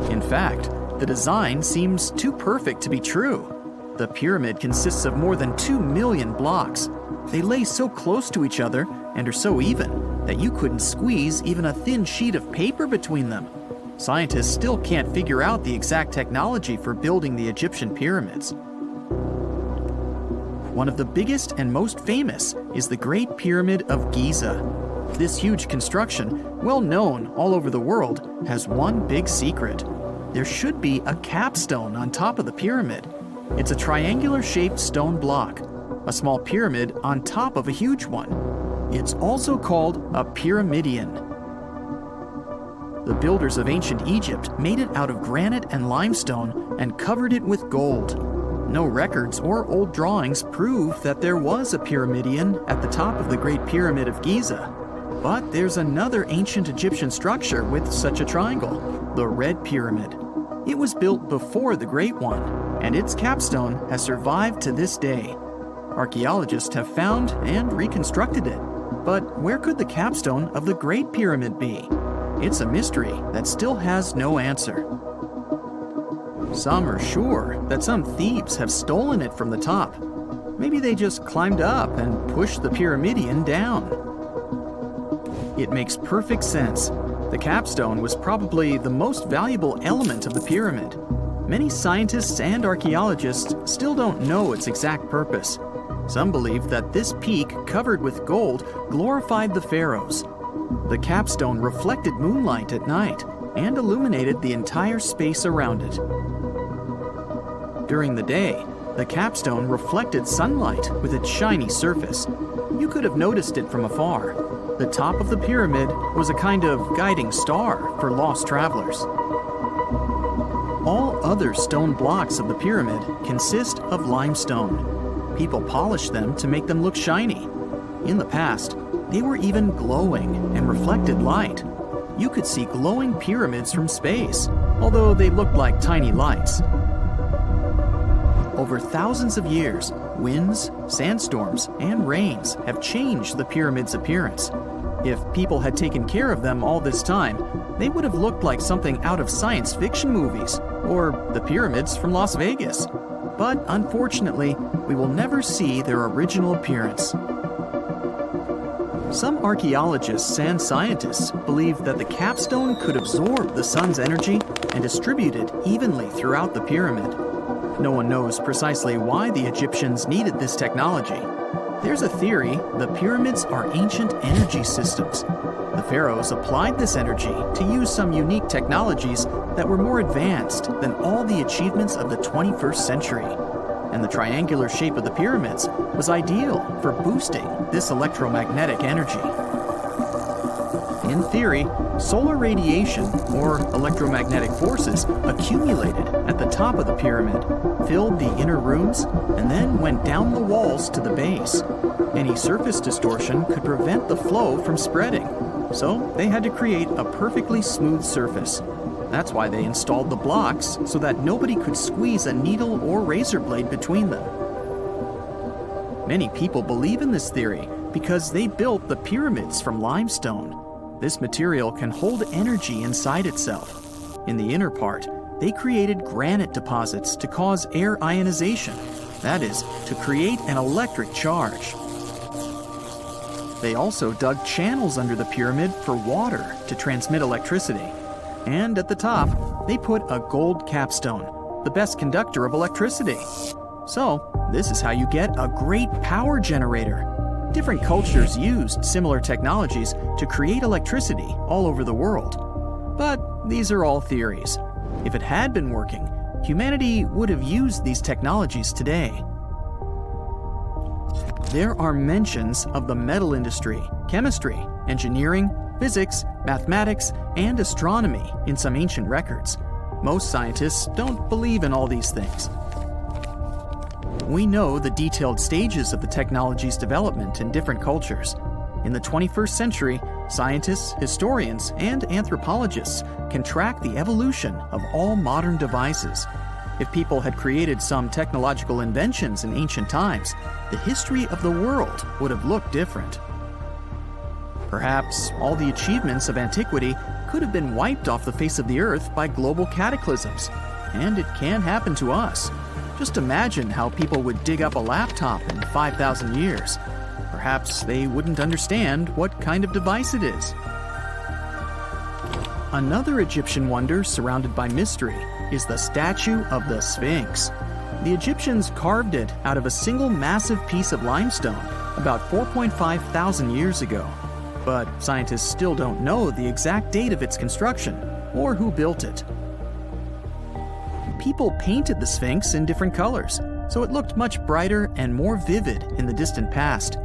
Speaker 3: In fact, the design seems too perfect to be true. The pyramid consists of more than 2 million blocks. They lay so close to each other and are so even that you couldn't squeeze even a thin sheet of paper between them. Scientists still can't figure out the exact technology for building the Egyptian pyramids. One of the biggest and most famous is the Great Pyramid of Giza. This huge construction, well known all over the world, has one big secret. There should be a capstone on top of the pyramid. It's a triangular-shaped stone block, a small pyramid on top of a huge one. It's also called a pyramidion. The builders of ancient Egypt made it out of granite and limestone and covered it with gold. No records or old drawings prove that there was a pyramidion at the top of the Great Pyramid of Giza. But there's another ancient Egyptian structure with such a triangle, the Red Pyramid. It was built before the Great One, and its capstone has survived to this day. Archaeologists have found and reconstructed it. But where could the capstone of the Great Pyramid be? It's a mystery that still has no answer. Some are sure that some thieves have stolen it from the top. Maybe they just climbed up and pushed the pyramidion down. It makes perfect sense. The capstone was probably the most valuable element of the pyramid. Many scientists and archaeologists still don't know its exact purpose. Some believe that this peak covered with gold glorified the pharaohs. The capstone reflected moonlight at night and illuminated the entire space around it. During the day, The capstone reflected sunlight with its shiny surface. You could have noticed it from afar. The top of the pyramid was a kind of guiding star for lost travelers. All other stone blocks of the pyramid consist of limestone. People polished them to make them look shiny. In the past, they were even glowing and reflected light. You could see glowing pyramids from space, although they looked like tiny lights. Over thousands of years, winds, sandstorms, and rains have changed the pyramid's appearance. If people had taken care of them all this time, they would have looked like something out of science fiction movies or the pyramids from Las Vegas. But unfortunately, we will never see their original appearance. Some archaeologists and scientists believe that the capstone could absorb the sun's energy and distribute it evenly throughout the pyramid. No one knows precisely why the Egyptians needed this technology. There's a theory the pyramids are ancient energy systems. The pharaohs applied this energy to use some unique technologies that were more advanced than all the achievements of the 21st century. And the triangular shape of the pyramids was ideal for boosting this electromagnetic energy. In theory, solar radiation, or electromagnetic forces, accumulated at the top of the pyramid, filled the inner rooms, and then went down the walls to the base. Any surface distortion could prevent the flow from spreading, so they had to create a perfectly smooth surface. That's why they installed the blocks so that nobody could squeeze a needle or razor blade between them. Many people believe in this theory because they built the pyramids from limestone. This material can hold energy inside itself. In the inner part, they created granite deposits to cause air ionization, that is, to create an electric charge. They also dug channels under the pyramid for water to transmit electricity. And at the top, they put a gold capstone, the best conductor of electricity. So, this is how you get a great power generator. Different cultures used similar technologies to create electricity all over the world. But these are all theories. If it had been working, humanity would have used these technologies today. There are mentions of the metal industry, chemistry, engineering, physics, mathematics, and astronomy in some ancient records. Most scientists don't believe in all these things. We know the detailed stages of the technology's development in different cultures. In the 21st century, scientists, historians, and anthropologists can track the evolution of all modern devices. If people had created some technological inventions in ancient times, the history of the world would have looked different. Perhaps all the achievements of antiquity could have been wiped off the face of the earth by global cataclysms, and it can happen to us. Just imagine how people would dig up a laptop in 5,000 years. Perhaps they wouldn't understand what kind of device it is. Another Egyptian wonder surrounded by mystery is the statue of the Sphinx. The Egyptians carved it out of a single massive piece of limestone about 4.5 thousand years ago. But scientists still don't know the exact date of its construction or who built it. People painted the Sphinx in different colors, so it looked much brighter and more vivid in the distant past.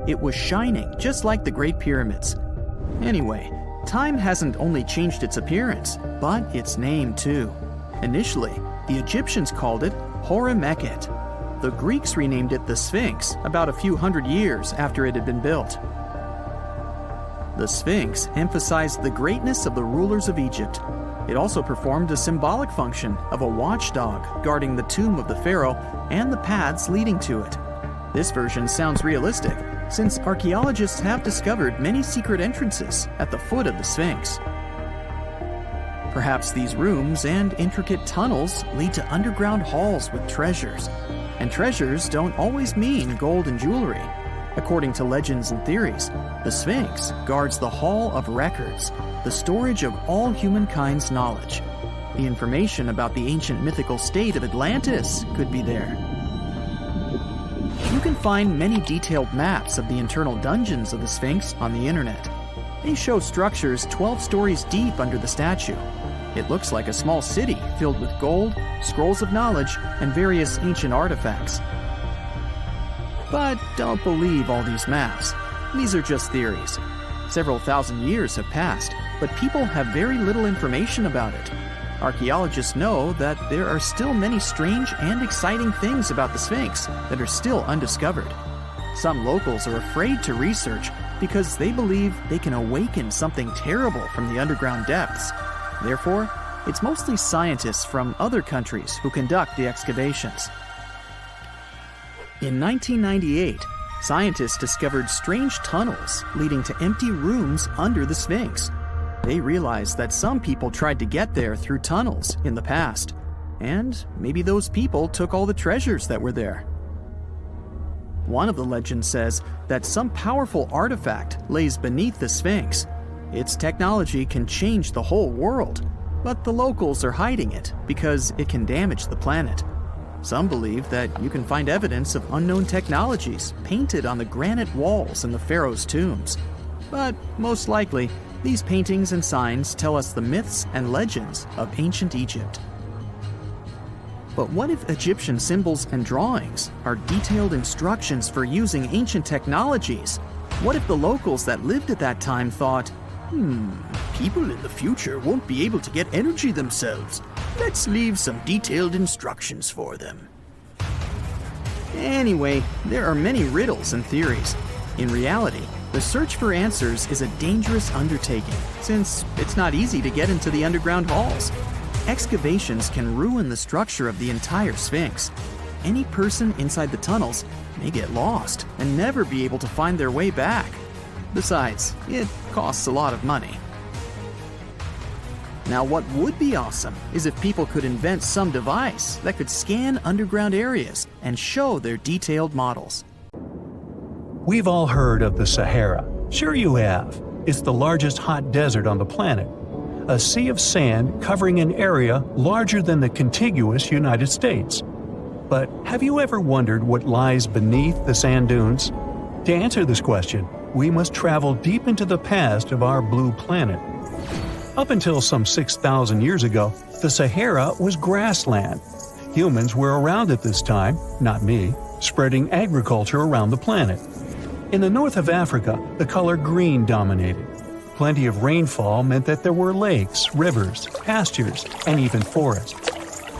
Speaker 3: It was shining just like the Great Pyramids. Anyway, time hasn't only changed its appearance, but its name too. Initially, the Egyptians called it Hor-Mekhet. The Greeks renamed it the Sphinx about a few hundred years after it had been built. The Sphinx emphasized the greatness of the rulers of Egypt. It also performed a symbolic function of a watchdog guarding the tomb of the pharaoh and the paths leading to it. This version sounds realistic, since archaeologists have discovered many secret entrances at the foot of the Sphinx. Perhaps these rooms and intricate tunnels lead to underground halls with treasures. And treasures don't always mean gold and jewelry. According to legends and theories, the Sphinx guards the Hall of Records, the storage of all humankind's knowledge. The information about the ancient mythical state of Atlantis could be there. You can find many detailed maps of the internal dungeons of the Sphinx on the internet. They show structures 12 stories deep under the statue. It looks like a small city filled with gold, scrolls of knowledge, and various ancient artifacts. But don't believe all these maps. These are just theories. Several thousand years have passed, but people have very little information about it. Archaeologists know that there are still many strange and exciting things about the Sphinx that are still undiscovered. Some locals are afraid to research because they believe they can awaken something terrible from the underground depths. Therefore, it's mostly scientists from other countries who conduct the excavations. In 1998, scientists discovered strange tunnels leading to empty rooms under the Sphinx. They realized that some people tried to get there through tunnels in the past, and maybe those people took all the treasures that were there. One of the legends says that some powerful artifact lays beneath the Sphinx. Its technology can change the whole world, but the locals are hiding it because it can damage the planet. Some believe that you can find evidence of unknown technologies painted on the granite walls in the pharaohs' tombs. But most likely, these paintings and signs tell us the myths and legends of ancient Egypt. But what if Egyptian symbols and drawings are detailed instructions for using ancient technologies? What if the locals that lived at that time thought, people in the future won't be able to get energy themselves. Let's leave some detailed instructions for them. Anyway, there are many riddles and theories. In reality, the search for answers is a dangerous undertaking, since it's not easy to get into the underground halls. Excavations can ruin the structure of the entire Sphinx. Any person inside the tunnels may get lost and never be able to find their way back. Besides, it costs a lot of money. Now, what would be awesome is if people could invent some device that could scan underground areas and show their detailed models.
Speaker 4: We've all heard of the Sahara. Sure you have. It's the largest hot desert on the planet. A sea of sand covering an area larger than the contiguous United States. But have you ever wondered what lies beneath the sand dunes? To answer this question, we must travel deep into the past of our blue planet. Up until some 6,000 years ago, the Sahara was grassland. Humans were around at this time, not me, spreading agriculture around the planet. In the north of Africa, the color green dominated. Plenty of rainfall meant that there were lakes, rivers, pastures, and even forests.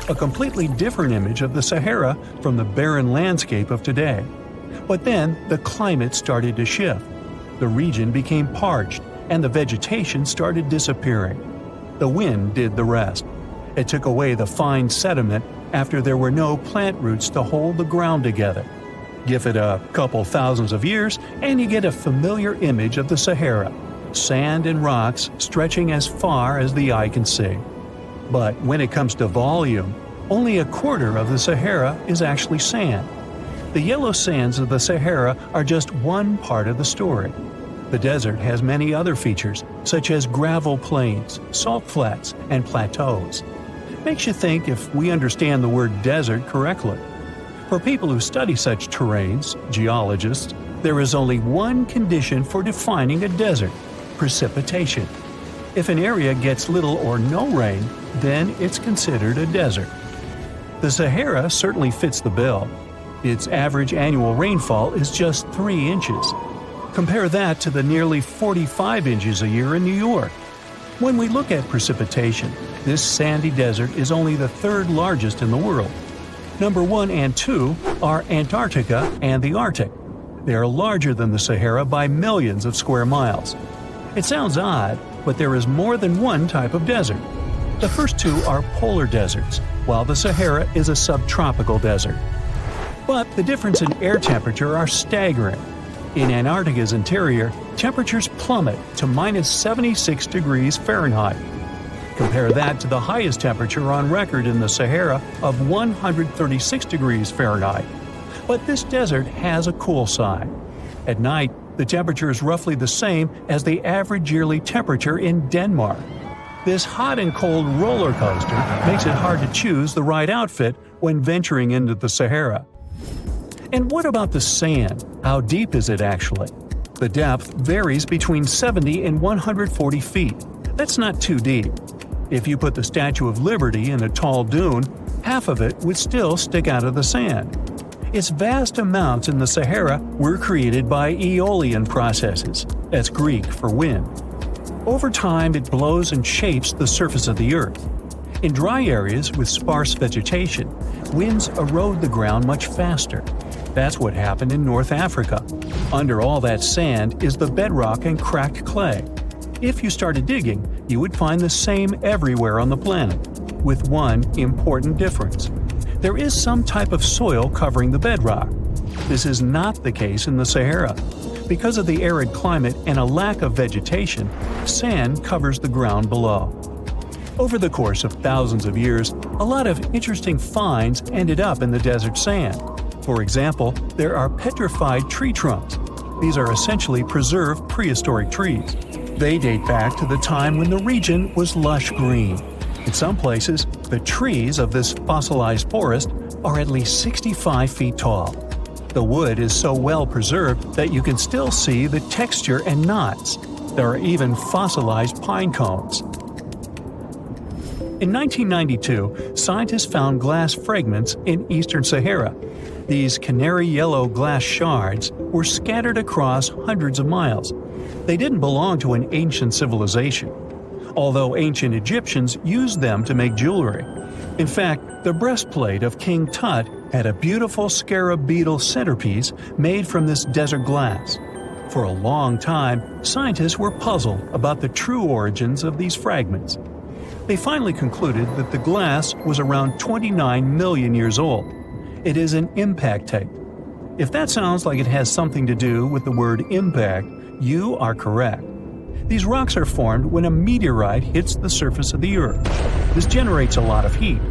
Speaker 4: A completely different image of the Sahara from the barren landscape of today. But then, the climate started to shift. The region became parched, and the vegetation started disappearing. The wind did the rest. It took away the fine sediment after there were no plant roots to hold the ground together. Give it a couple thousands of years, and you get a familiar image of the Sahara. Sand and rocks stretching as far as the eye can see. But when it comes to volume, only a quarter of the Sahara is actually sand. The yellow sands of the Sahara are just one part of the story. The desert has many other features, such as gravel plains, salt flats, and plateaus. Makes you think if we understand the word desert correctly. For people who study such terrains, geologists, there is only one condition for defining a desert: precipitation. If an area gets little or no rain, then it's considered a desert. The Sahara certainly fits the bill. Its average annual rainfall is just 3 inches. Compare that to the nearly 45 inches a year in New York. When we look at precipitation, this sandy desert is only the third largest in the world. Number 1 and 2 are Antarctica and the Arctic. They are larger than the Sahara by millions of square miles. It sounds odd, but there is more than one type of desert. The first two are polar deserts, while the Sahara is a subtropical desert. But the difference in air temperature are staggering. In Antarctica's interior, temperatures plummet to minus 76 degrees Fahrenheit. Compare that to the highest temperature on record in the Sahara of 136 degrees Fahrenheit. But this desert has a cool side. At night, the temperature is roughly the same as the average yearly temperature in Denmark. This hot and cold roller coaster makes it hard to choose the right outfit when venturing into the Sahara. And what about the sand? How deep is it actually? The depth varies between 70 and 140 feet. That's not too deep. If you put the Statue of Liberty in a tall dune, half of it would still stick out of the sand. Its vast amounts in the Sahara were created by aeolian processes, that's Greek for wind. Over time, it blows and shapes the surface of the earth. In dry areas with sparse vegetation, winds erode the ground much faster. That's what happened in North Africa. Under all that sand is the bedrock and cracked clay. If you started digging, you would find the same everywhere on the planet, with one important difference. There is some type of soil covering the bedrock. This is not the case in the Sahara. Because of the arid climate and a lack of vegetation, sand covers the ground below. Over the course of thousands of years, a lot of interesting finds ended up in the desert sand. For example, there are petrified tree trunks. These are essentially preserved prehistoric trees. They date back to the time when the region was lush green. In some places, the trees of this fossilized forest are at least 65 feet tall. The wood is so well preserved that you can still see the texture and knots. There are even fossilized pine cones. In 1992, scientists found glass fragments in eastern Sahara. These canary yellow glass shards were scattered across hundreds of miles. They didn't belong to an ancient civilization, although ancient Egyptians used them to make jewelry. In fact, the breastplate of King Tut had a beautiful scarab beetle centerpiece made from this desert glass. For a long time, scientists were puzzled about the true origins of these fragments. They finally concluded that the glass was around 29 million years old. It is an impact tape. If that sounds like it has something to do with the word impact, you are correct. These rocks are formed when a meteorite hits the surface of the Earth. This generates a lot of heat.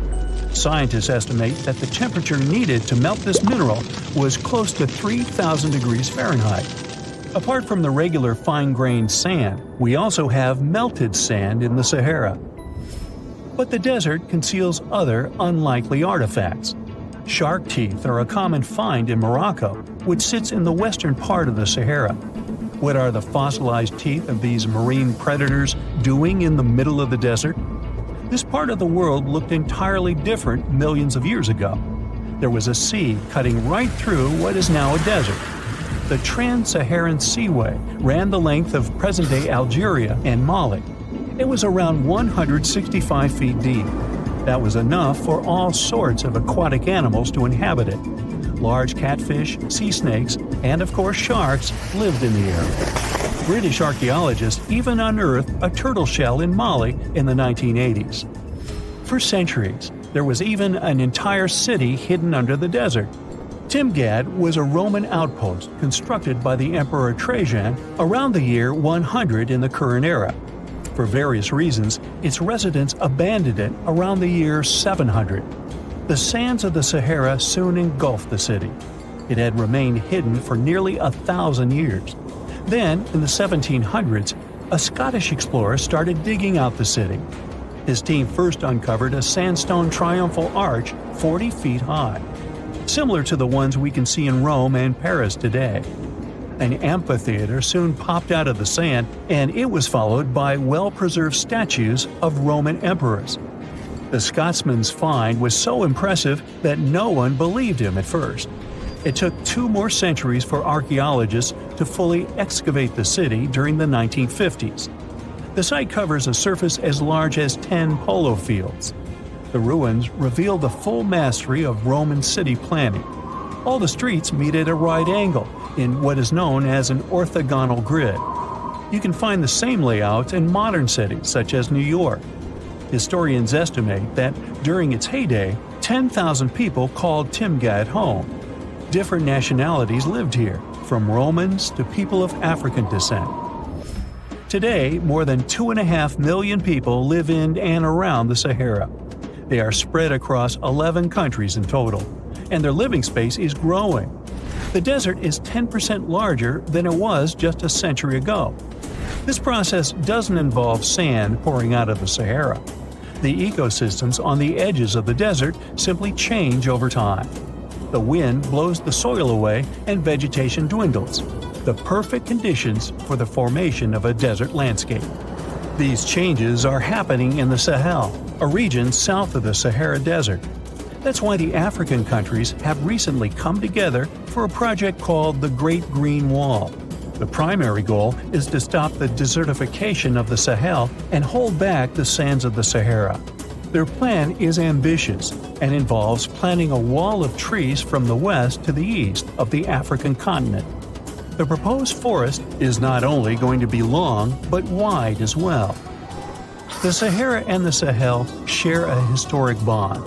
Speaker 4: Scientists estimate that the temperature needed to melt this mineral was close to 3,000 degrees Fahrenheit. Apart from the regular fine-grained sand, we also have melted sand in the Sahara. But the desert conceals other unlikely artifacts. Shark teeth are a common find in Morocco, which sits in the western part of the Sahara. What are the fossilized teeth of these marine predators doing in the middle of the desert? This part of the world looked entirely different millions of years ago. There was a sea cutting right through what is now a desert. The Trans-Saharan Seaway ran the length of present-day Algeria and Mali. It was around 165 feet deep. That was enough for all sorts of aquatic animals to inhabit it. Large catfish, sea snakes, and of course sharks lived in the area. British archaeologists even unearthed a turtle shell in Mali in the 1980s. For centuries, there was even an entire city hidden under the desert. Timgad was a Roman outpost constructed by the Emperor Trajan around the year 100 in the current era. For various reasons, its residents abandoned it around the year 700. The sands of the Sahara soon engulfed the city. It had remained hidden for nearly 1,000 years. Then, in the 1700s, a Scottish explorer started digging out the city. His team first uncovered a sandstone triumphal arch 40 feet high, similar to the ones we can see in Rome and Paris today. An amphitheater soon popped out of the sand, and it was followed by well-preserved statues of Roman emperors. The Scotsman's find was so impressive that no one believed him at first. It took 2 more centuries for archaeologists to fully excavate the city during the 1950s. The site covers a surface as large as 10 polo fields. The ruins reveal the full mastery of Roman city planning. All the streets meet at a right angle in what is known as an orthogonal grid. You can find the same layout in modern cities such as New York. Historians estimate that during its heyday, 10,000 people called Timgad home. Different nationalities lived here, from Romans to people of African descent. Today, more than 2.5 million people live in and around the Sahara. They are spread across 11 countries in total, and their living space is growing. The desert is 10% larger than it was just a century ago. This process doesn't involve sand pouring out of the Sahara. The ecosystems on the edges of the desert simply change over time. The wind blows the soil away and vegetation dwindles. The perfect conditions for the formation of a desert landscape. These changes are happening in the Sahel, a region south of the Sahara Desert. That's why the African countries have recently come together for a project called the Great Green Wall. The primary goal is to stop the desertification of the Sahel and hold back the sands of the Sahara. Their plan is ambitious and involves planting a wall of trees from the west to the east of the African continent. The proposed forest is not only going to be long, but wide as well. The Sahara and the Sahel share a historic bond.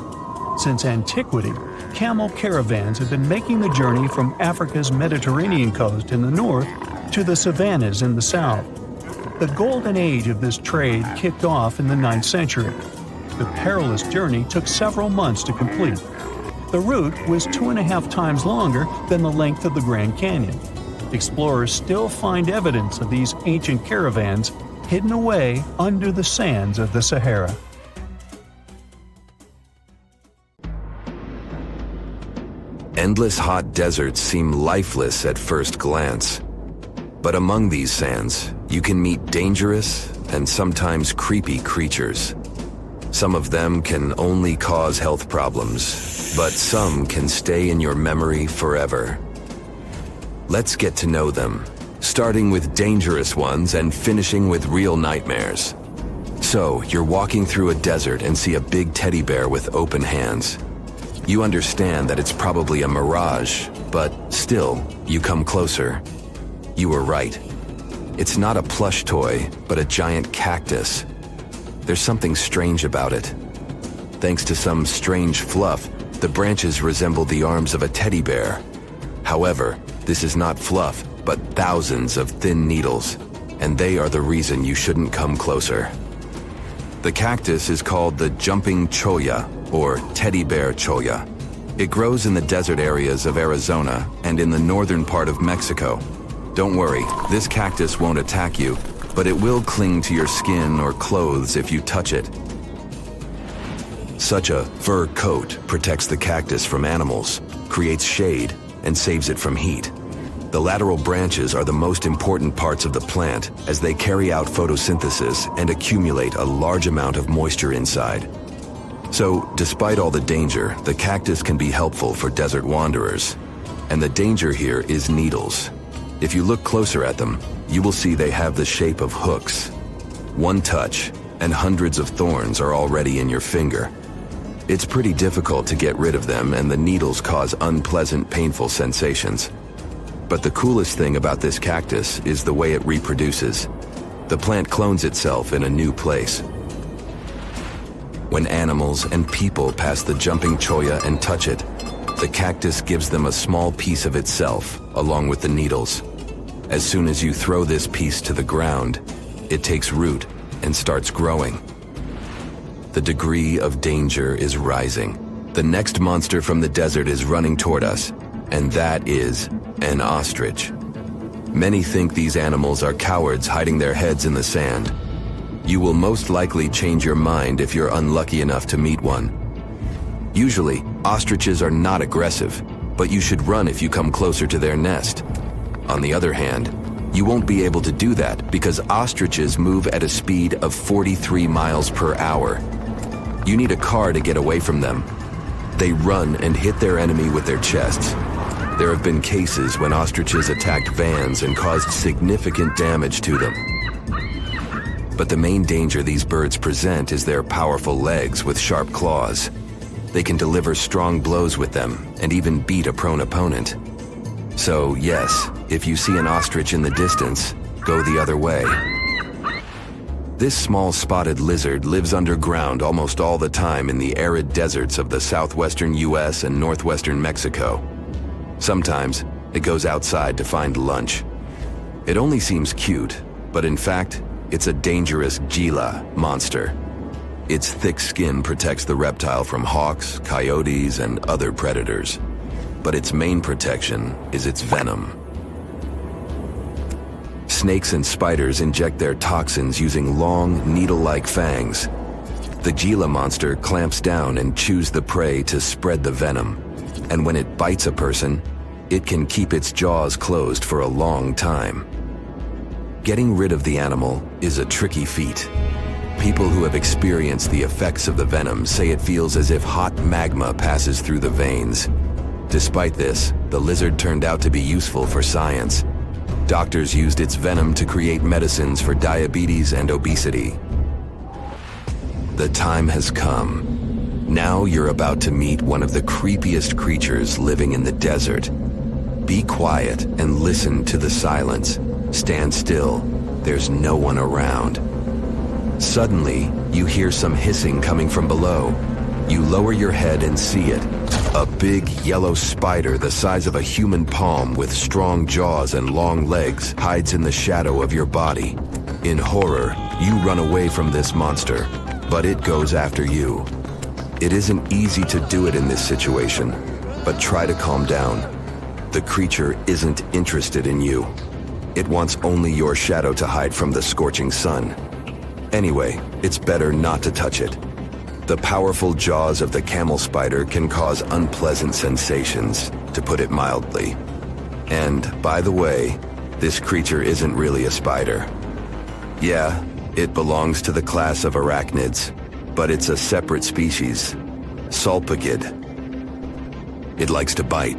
Speaker 4: Since antiquity, camel caravans have been making the journey from Africa's Mediterranean coast in the north to the savannas in the south. The golden age of this trade kicked off in the 9th century. The perilous journey took several months to complete. The route was 2.5 times longer than the length of the Grand Canyon. Explorers still find evidence of these ancient caravans hidden away under the sands of the Sahara.
Speaker 5: Endless hot deserts seem lifeless at first glance. But among these sands, you can meet dangerous and sometimes creepy creatures. Some of them can only cause health problems, but some can stay in your memory forever. Let's get to know them, starting with dangerous ones and finishing with real nightmares. So, you're walking through a desert and see a big teddy bear with open hands. You understand that it's probably a mirage, but still, you come closer. You were right. It's not a plush toy, but a giant cactus. There's something strange about it. Thanks to some strange fluff, the branches resemble the arms of a teddy bear. However, this is not fluff, but thousands of thin needles, and they are the reason you shouldn't come closer. The cactus is called the jumping cholla, or teddy bear cholla. It grows in the desert areas of Arizona and in the northern part of Mexico. Don't worry, this cactus won't attack you, but it will cling to your skin or clothes if you touch it. Such a fur coat protects the cactus from animals, creates shade, and saves it from heat. The lateral branches are the most important parts of the plant as they carry out photosynthesis and accumulate a large amount of moisture inside. So, despite all the danger, the cactus can be helpful for desert wanderers. And the danger here is needles. If you look closer at them, you will see they have the shape of hooks. One touch, and hundreds of thorns are already in your finger. It's pretty difficult to get rid of them, and the needles cause unpleasant, painful sensations. But the coolest thing about this cactus is the way it reproduces. The plant clones itself in a new place. When animals and people pass the jumping cholla and touch it, the cactus gives them a small piece of itself, along with the needles. As soon as you throw this piece to the ground, it takes root and starts growing. The degree of danger is rising. The next monster from the desert is running toward us, and that is an ostrich. Many think these animals are cowards hiding their heads in the sand. You will most likely change your mind if you're unlucky enough to meet one. Usually, ostriches are not aggressive, but you should run if you come closer to their nest. On the other hand, you won't be able to do that because ostriches move at a speed of 43 miles per hour. You need a car to get away from them. They run and hit their enemy with their chests. There have been cases when ostriches attacked vans and caused significant damage to them. But the main danger these birds present is their powerful legs with sharp claws. They can deliver strong blows with them and even beat a prone opponent. So yes, if you see an ostrich in the distance, go the other way. This small spotted lizard lives underground almost all the time in the arid deserts of the southwestern US and northwestern Mexico. Sometimes, it goes outside to find lunch. It only seems cute, but in fact, it's a dangerous Gila monster. Its thick skin protects the reptile from hawks, coyotes, and other predators. But its main protection is its venom. Snakes and spiders inject their toxins using long, needle-like fangs. The Gila monster clamps down and chews the prey to spread the venom. And when it bites a person, it can keep its jaws closed for a long time. Getting rid of the animal is a tricky feat. People who have experienced the effects of the venom say it feels as if hot magma passes through the veins. Despite this, the lizard turned out to be useful for science. Doctors used its venom to create medicines for diabetes and obesity. The time has come. Now you're about to meet one of the creepiest creatures living in the desert. Be quiet and listen to the silence. Stand still. There's no one around. Suddenly, you hear some hissing coming from below. You lower your head and see it. A big yellow spider the size of a human palm with strong jaws and long legs hides in the shadow of your body. In horror, you run away from this monster, but it goes after you. It isn't easy to do it in this situation, but try to calm down. The creature isn't interested in you. It wants only your shadow to hide from the scorching sun. Anyway, it's better not to touch it. The powerful jaws of the camel spider can cause unpleasant sensations, to put it mildly. And, by the way, this creature isn't really a spider. Yeah, it belongs to the class of arachnids, but it's a separate species, Sulpagid. It likes to bite.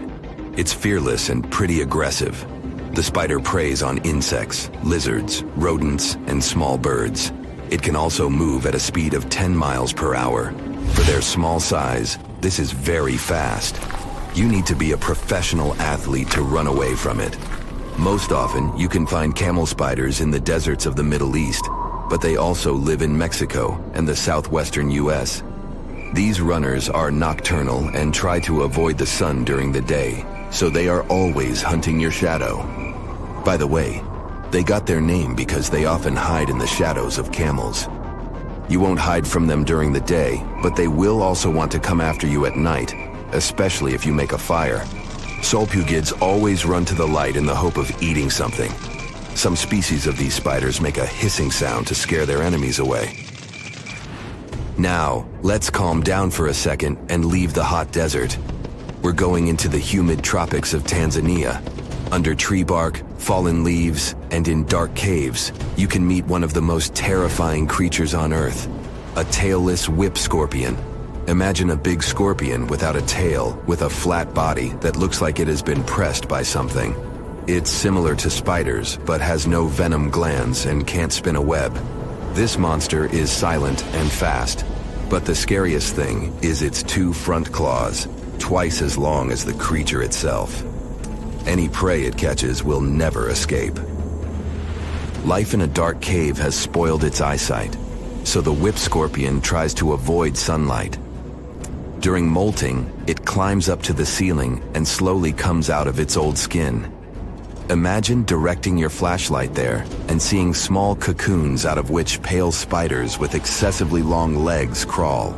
Speaker 5: It's fearless and pretty aggressive. The spider preys on insects, lizards, rodents, and small birds. It can also move at a speed of 10 miles per hour. For their small size, this is very fast. You need to be a professional athlete to run away from it. Most often, you can find camel spiders in the deserts of the Middle East, but they also live in Mexico and the southwestern US. These runners are nocturnal and try to avoid the sun during the day, so they are always hunting your shadow. By the way, they got their name because they often hide in the shadows of camels. You won't hide from them during the day, but they will also want to come after you at night, especially if you make a fire. Sulpugids always run to the light in the hope of eating something. Some species of these spiders make a hissing sound to scare their enemies away. Now, let's calm down for a second and leave the hot desert. We're going into the humid tropics of Tanzania. Under tree bark, fallen leaves, and in dark caves, you can meet one of the most terrifying creatures on Earth, a tailless whip scorpion. Imagine a big scorpion without a tail, with a flat body that looks like it has been pressed by something. It's similar to spiders, but has no venom glands and can't spin a web. This monster is silent and fast, but the scariest thing is its 2 front claws, twice as long as the creature itself. Any prey it catches will never escape. Life in a dark cave has spoiled its eyesight, so the whip scorpion tries to avoid sunlight. During molting, it climbs up to the ceiling and slowly comes out of its old skin. Imagine directing your flashlight there and seeing small cocoons out of which pale spiders with excessively long legs crawl.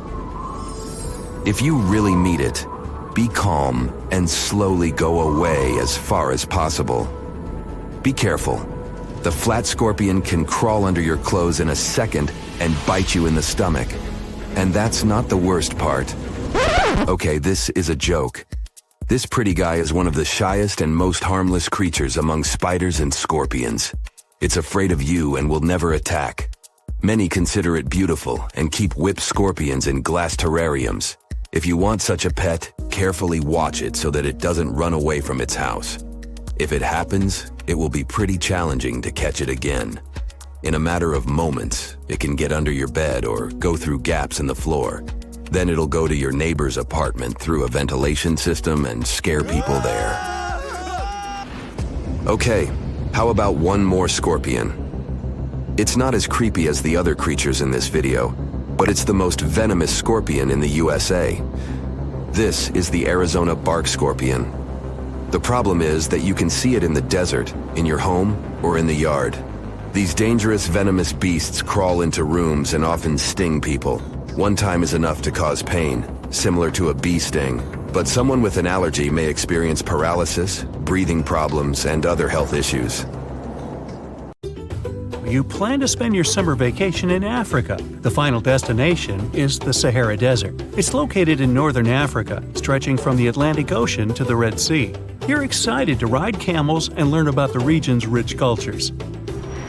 Speaker 5: If you really meet it, be calm and slowly go away as far as possible. Be careful. The flat scorpion can crawl under your clothes in a second and bite you in the stomach. And that's not the worst part. Okay, this is a joke. This pretty guy is one of the shyest and most harmless creatures among spiders and scorpions. It's afraid of you and will never attack. Many consider it beautiful and keep whip scorpions in glass terrariums. If you want such a pet, carefully watch it so that it doesn't run away from its house. If it happens, it will be pretty challenging to catch it again. In a matter of moments, it can get under your bed or go through gaps in the floor. Then it'll go to your neighbor's apartment through a ventilation system and scare people there. Okay, how about one more scorpion? It's not as creepy as the other creatures in this video, but it's the most venomous scorpion in the USA. This is the Arizona bark scorpion. The problem is that you can see it in the desert, in your home, or in the yard. These dangerous venomous beasts crawl into rooms and often sting people. One time is enough to cause pain, similar to a bee sting, but someone with an allergy may experience paralysis, breathing problems, and other health issues.
Speaker 4: You plan to spend your summer vacation in Africa. The final destination is the Sahara Desert. It's located in northern Africa, stretching from the Atlantic Ocean to the Red Sea. You're excited to ride camels and learn about the region's rich cultures.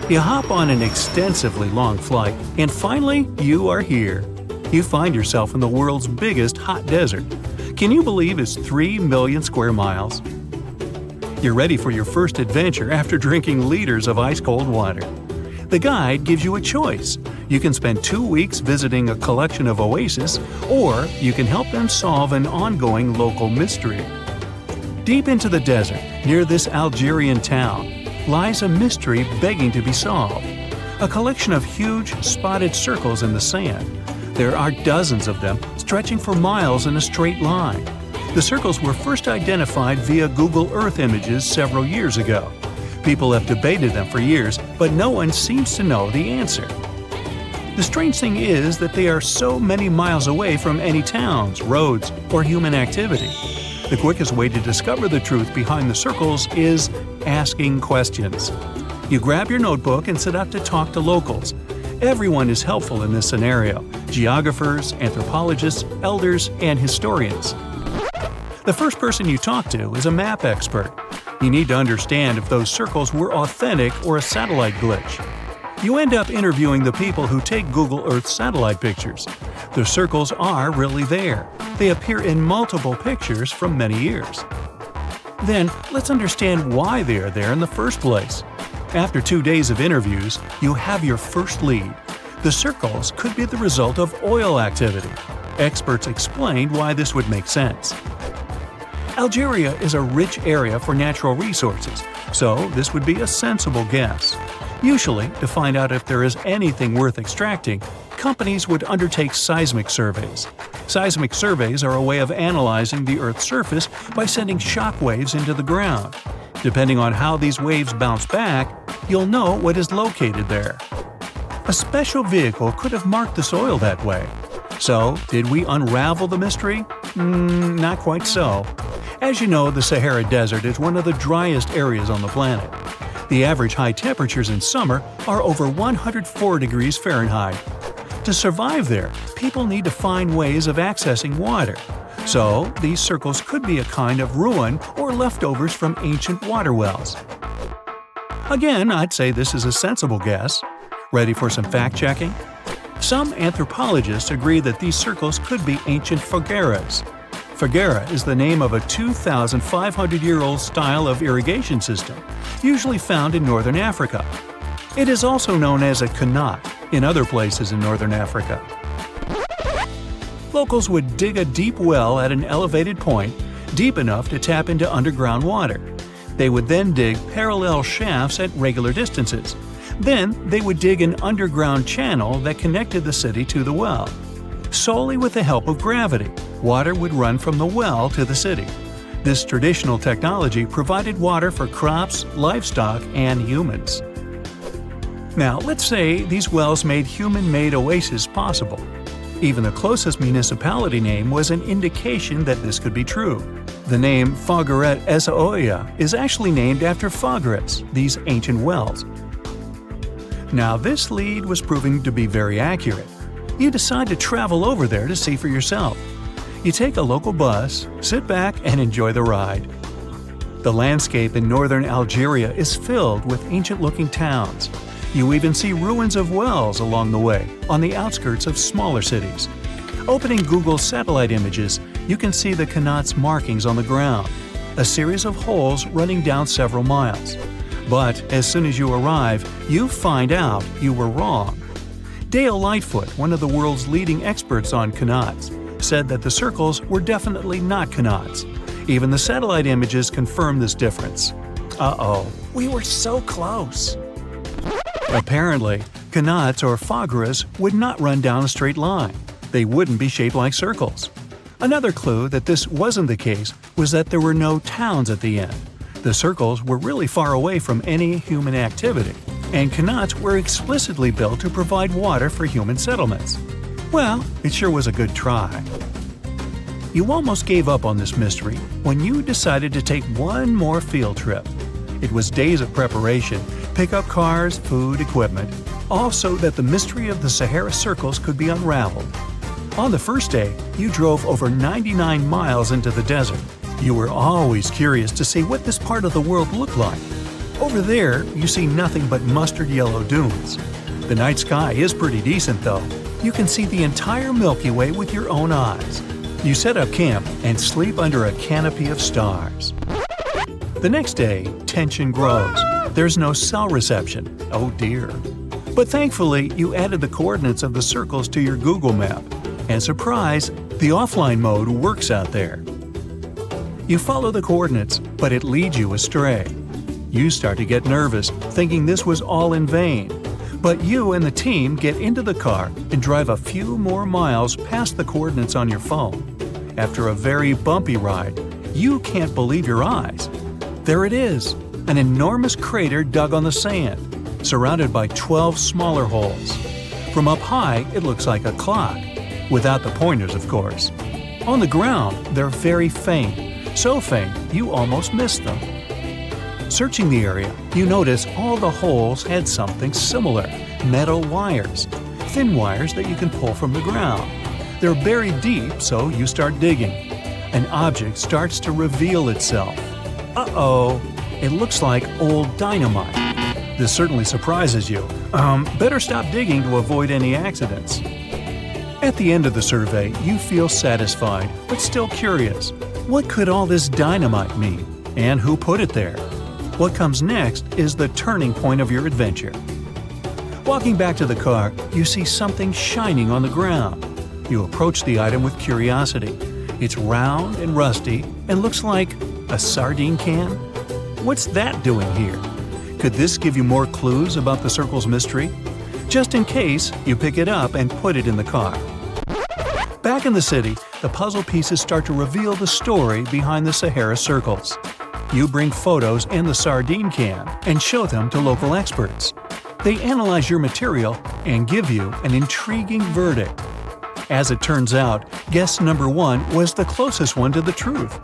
Speaker 4: You hop on an extensively long flight, and finally, you are here. You find yourself in the world's biggest hot desert. Can you believe it's 3 million square miles? You're ready for your first adventure after drinking liters of ice-cold water. The guide gives you a choice. You can spend 2 weeks visiting a collection of oases, or you can help them solve an ongoing local mystery. Deep into the desert, near this Algerian town, lies a mystery begging to be solved. A collection of huge, spotted circles in the sand. There are dozens of them, stretching for miles in a straight line. The circles were first identified via Google Earth images several years ago. People have debated them for years, but no one seems to know the answer. The strange thing is that they are so many miles away from any towns, roads, or human activity. The quickest way to discover the truth behind the circles is asking questions. You grab your notebook and set out to talk to locals. Everyone is helpful in this scenario: geographers, anthropologists, elders, and historians. The first person you talk to is a map expert. You need to understand if those circles were authentic or a satellite glitch. You end up interviewing the people who take Google Earth satellite pictures. The circles are really there. They appear in multiple pictures from many years. Then, let's understand why they are there in the first place. After 2 days of interviews, you have your first lead. The circles could be the result of oil activity. Experts explained why this would make sense. Algeria is a rich area for natural resources, so this would be a sensible guess. Usually, to find out if there is anything worth extracting, companies would undertake seismic surveys. Seismic surveys are a way of analyzing the Earth's surface by sending shock waves into the ground. Depending on how these waves bounce back, you'll know what is located there. A special vehicle could have marked the soil that way. So, did we unravel the mystery? Not quite so. As you know, the Sahara Desert is one of the driest areas on the planet. The average high temperatures in summer are over 104 degrees Fahrenheit. To survive there, people need to find ways of accessing water. So, these circles could be a kind of ruin or leftovers from ancient water wells. Again, I'd say this is a sensible guess. Ready for some fact-checking? Some anthropologists agree that these circles could be ancient fogueras. Foguera is the name of a 2,500-year-old style of irrigation system, usually found in northern Africa. It is also known as a qanat in other places in northern Africa. Locals would dig a deep well at an elevated point, deep enough to tap into underground water. They would then dig parallel shafts at regular distances. Then they would dig an underground channel that connected the city to the well. Solely with the help of gravity, water would run from the well to the city. This traditional technology provided water for crops, livestock, and humans. Now, let's say these wells made human-made oases possible. Even the closest municipality name was an indication that this could be true. The name Fogueret Essaouira is actually named after Fogueras, these ancient wells. Now, this lead was proving to be very accurate. You decide to travel over there to see for yourself. You take a local bus, sit back, and enjoy the ride. The landscape in northern Algeria is filled with ancient-looking towns. You even see ruins of wells along the way, on the outskirts of smaller cities. Opening Google's satellite images, you can see the qanat's markings on the ground, a series of holes running down several miles. But as soon as you arrive, you find out you were wrong. Dale Lightfoot, one of the world's leading experts on qanats, said that the circles were definitely not qanats. Even the satellite images confirm this difference. Uh-oh, we were so close. Apparently, qanats or fogueras would not run down a straight line. They wouldn't be shaped like circles. Another clue that this wasn't the case was that there were no towns at the end. The circles were really far away from any human activity, and qanats were explicitly built to provide water for human settlements. Well, it sure was a good try. You almost gave up on this mystery when you decided to take one more field trip. It was days of preparation, pick up cars, food, equipment, all so that the mystery of the Sahara circles could be unraveled. On the first day, you drove over 99 miles into the desert. You were always curious to see what this part of the world looked like. Over there, you see nothing but mustard yellow dunes. The night sky is pretty decent though. You can see the entire Milky Way with your own eyes. You set up camp and sleep under a canopy of stars. The next day, tension grows. There's no cell reception. Oh dear. But thankfully, you added the coordinates of the circles to your Google map. And surprise, the offline mode works out there. You follow the coordinates, but it leads you astray. You start to get nervous, thinking this was all in vain. But you and the team get into the car and drive a few more miles past the coordinates on your phone. After a very bumpy ride, you can't believe your eyes. There it is, an enormous crater dug on the sand, surrounded by 12 smaller holes. From up high, it looks like a clock, without the pointers, of course. On the ground, they're very faint, so faint you almost miss them. Searching the area, you notice all the holes had something similar, metal wires, thin wires that you can pull from the ground. They're buried deep, so you start digging. An object starts to reveal itself. Uh-oh, it looks like old dynamite. This certainly surprises you. Better stop digging to avoid any accidents. At the end of the survey, you feel satisfied, but still curious. What could all this dynamite mean? And who put it there? What comes next is the turning point of your adventure. Walking back to the car, you see something shining on the ground. You approach the item with curiosity. It's round and rusty and looks like a sardine can? What's that doing here? Could this give you more clues about the circle's mystery? Just in case, you pick it up and put it in the car. Back in the city, the puzzle pieces start to reveal the story behind the Sahara circles. You bring photos and the sardine can and show them to local experts. They analyze your material and give you an intriguing verdict. As it turns out, guess number 1 was the closest one to the truth.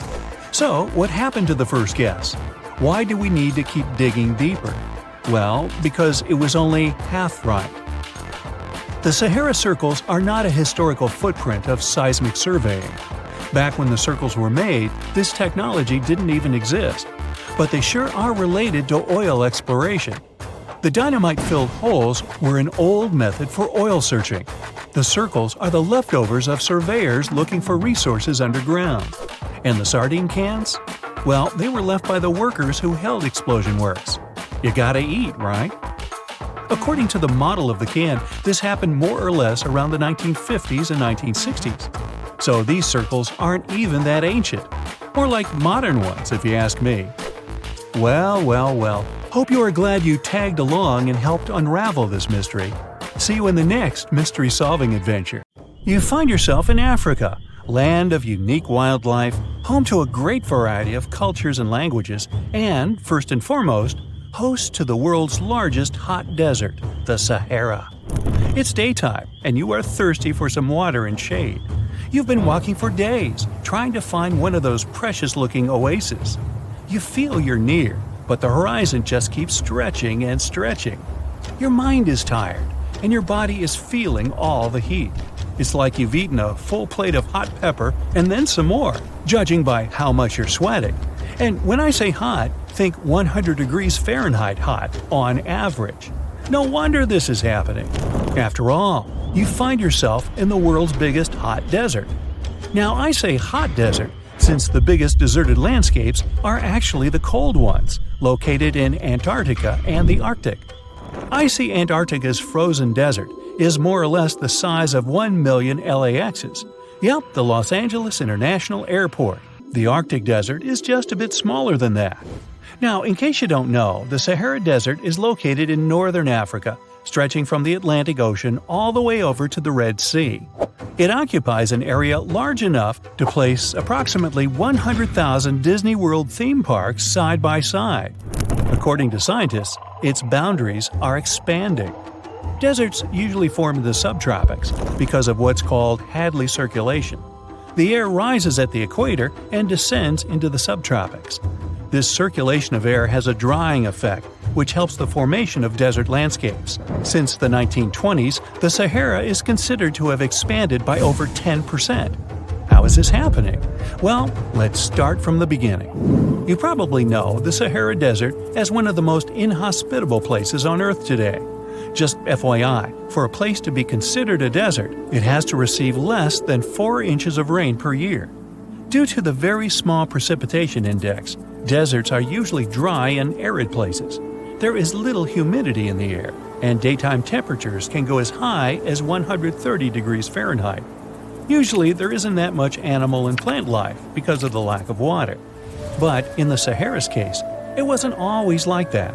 Speaker 4: So, what happened to the first guess? Why do we need to keep digging deeper? Well, because it was only half right. The Sahara circles are not a historical footprint of seismic surveying. Back when the circles were made, this technology didn't even exist. But they sure are related to oil exploration. The dynamite-filled holes were an old method for oil searching. The circles are the leftovers of surveyors looking for resources underground. And the sardine cans? Well, they were left by the workers who held explosion works. You gotta eat, right? According to the model of the can, this happened more or less around the 1950s and 1960s. So these circles aren't even that ancient. More like modern ones, if you ask me. Well. Hope you are glad you tagged along and helped unravel this mystery. See you in the next mystery-solving adventure. You find yourself in Africa, land of unique wildlife, home to a great variety of cultures and languages, and, first and foremost, host to the world's largest hot desert, the Sahara. It's daytime, and you are thirsty for some water and shade. You've been walking for days, trying to find one of those precious-looking oases. You feel you're near, but the horizon just keeps stretching and stretching. Your mind is tired, and your body is feeling all the heat. It's like you've eaten a full plate of hot pepper and then some more, judging by how much you're sweating. And when I say hot, think 100 degrees Fahrenheit hot, on average. No wonder this is happening. After all, you find yourself in the world's biggest hot desert. Now I say hot desert since the biggest deserted landscapes are actually the cold ones, located in Antarctica and the Arctic. I see Antarctica's frozen desert is more or less the size of 1 million LAXs. Yep, the Los Angeles International Airport. The Arctic desert is just a bit smaller than that. Now, in case you don't know, the Sahara Desert is located in northern Africa, stretching from the Atlantic Ocean all the way over to the Red Sea. It occupies an area large enough to place approximately 100,000 Disney World theme parks side by side. According to scientists, its boundaries are expanding. Deserts usually form in the subtropics because of what's called Hadley circulation. The air rises at the equator and descends into the subtropics. This circulation of air has a drying effect, which helps the formation of desert landscapes. Since the 1920s, the Sahara is considered to have expanded by over 10%. How is this happening? Well, let's start from the beginning. You probably know the Sahara Desert as one of the most inhospitable places on Earth today. Just FYI, for a place to be considered a desert, it has to receive less than 4 inches of rain per year. Due to the very small precipitation index, deserts are usually dry and arid places. There is little humidity in the air, and daytime temperatures can go as high as 130 degrees Fahrenheit. Usually, there isn't that much animal and plant life because of the lack of water. But in the Sahara's case, it wasn't always like that.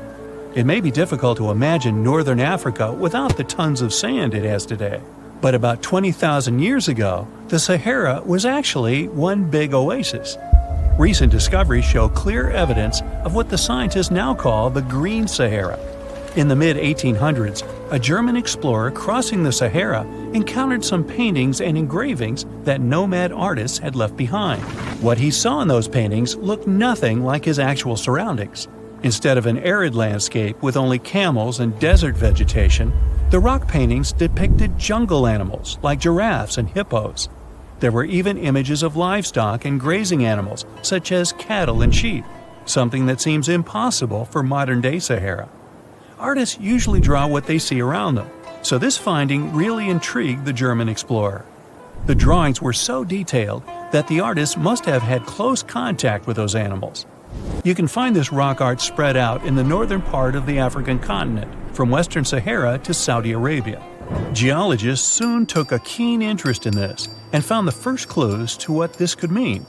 Speaker 4: It may be difficult to imagine northern Africa without the tons of sand it has today. But about 20,000 years ago, the Sahara was actually one big oasis. Recent discoveries show clear evidence of what the scientists now call the Green Sahara. In the mid-1800s, a German explorer crossing the Sahara encountered some paintings and engravings that nomad artists had left behind. What he saw in those paintings looked nothing like his actual surroundings. Instead of an arid landscape with only camels and desert vegetation, the rock paintings depicted jungle animals like giraffes and hippos. There were even images of livestock and grazing animals such as cattle and sheep, something that seems impossible for modern-day Sahara. Artists usually draw what they see around them, so this finding really intrigued the German explorer. The drawings were so detailed that the artists must have had close contact with those animals. You can find this rock art spread out in the northern part of the African continent, from western Sahara to Saudi Arabia. Geologists soon took a keen interest in this and found the first clues to what this could mean.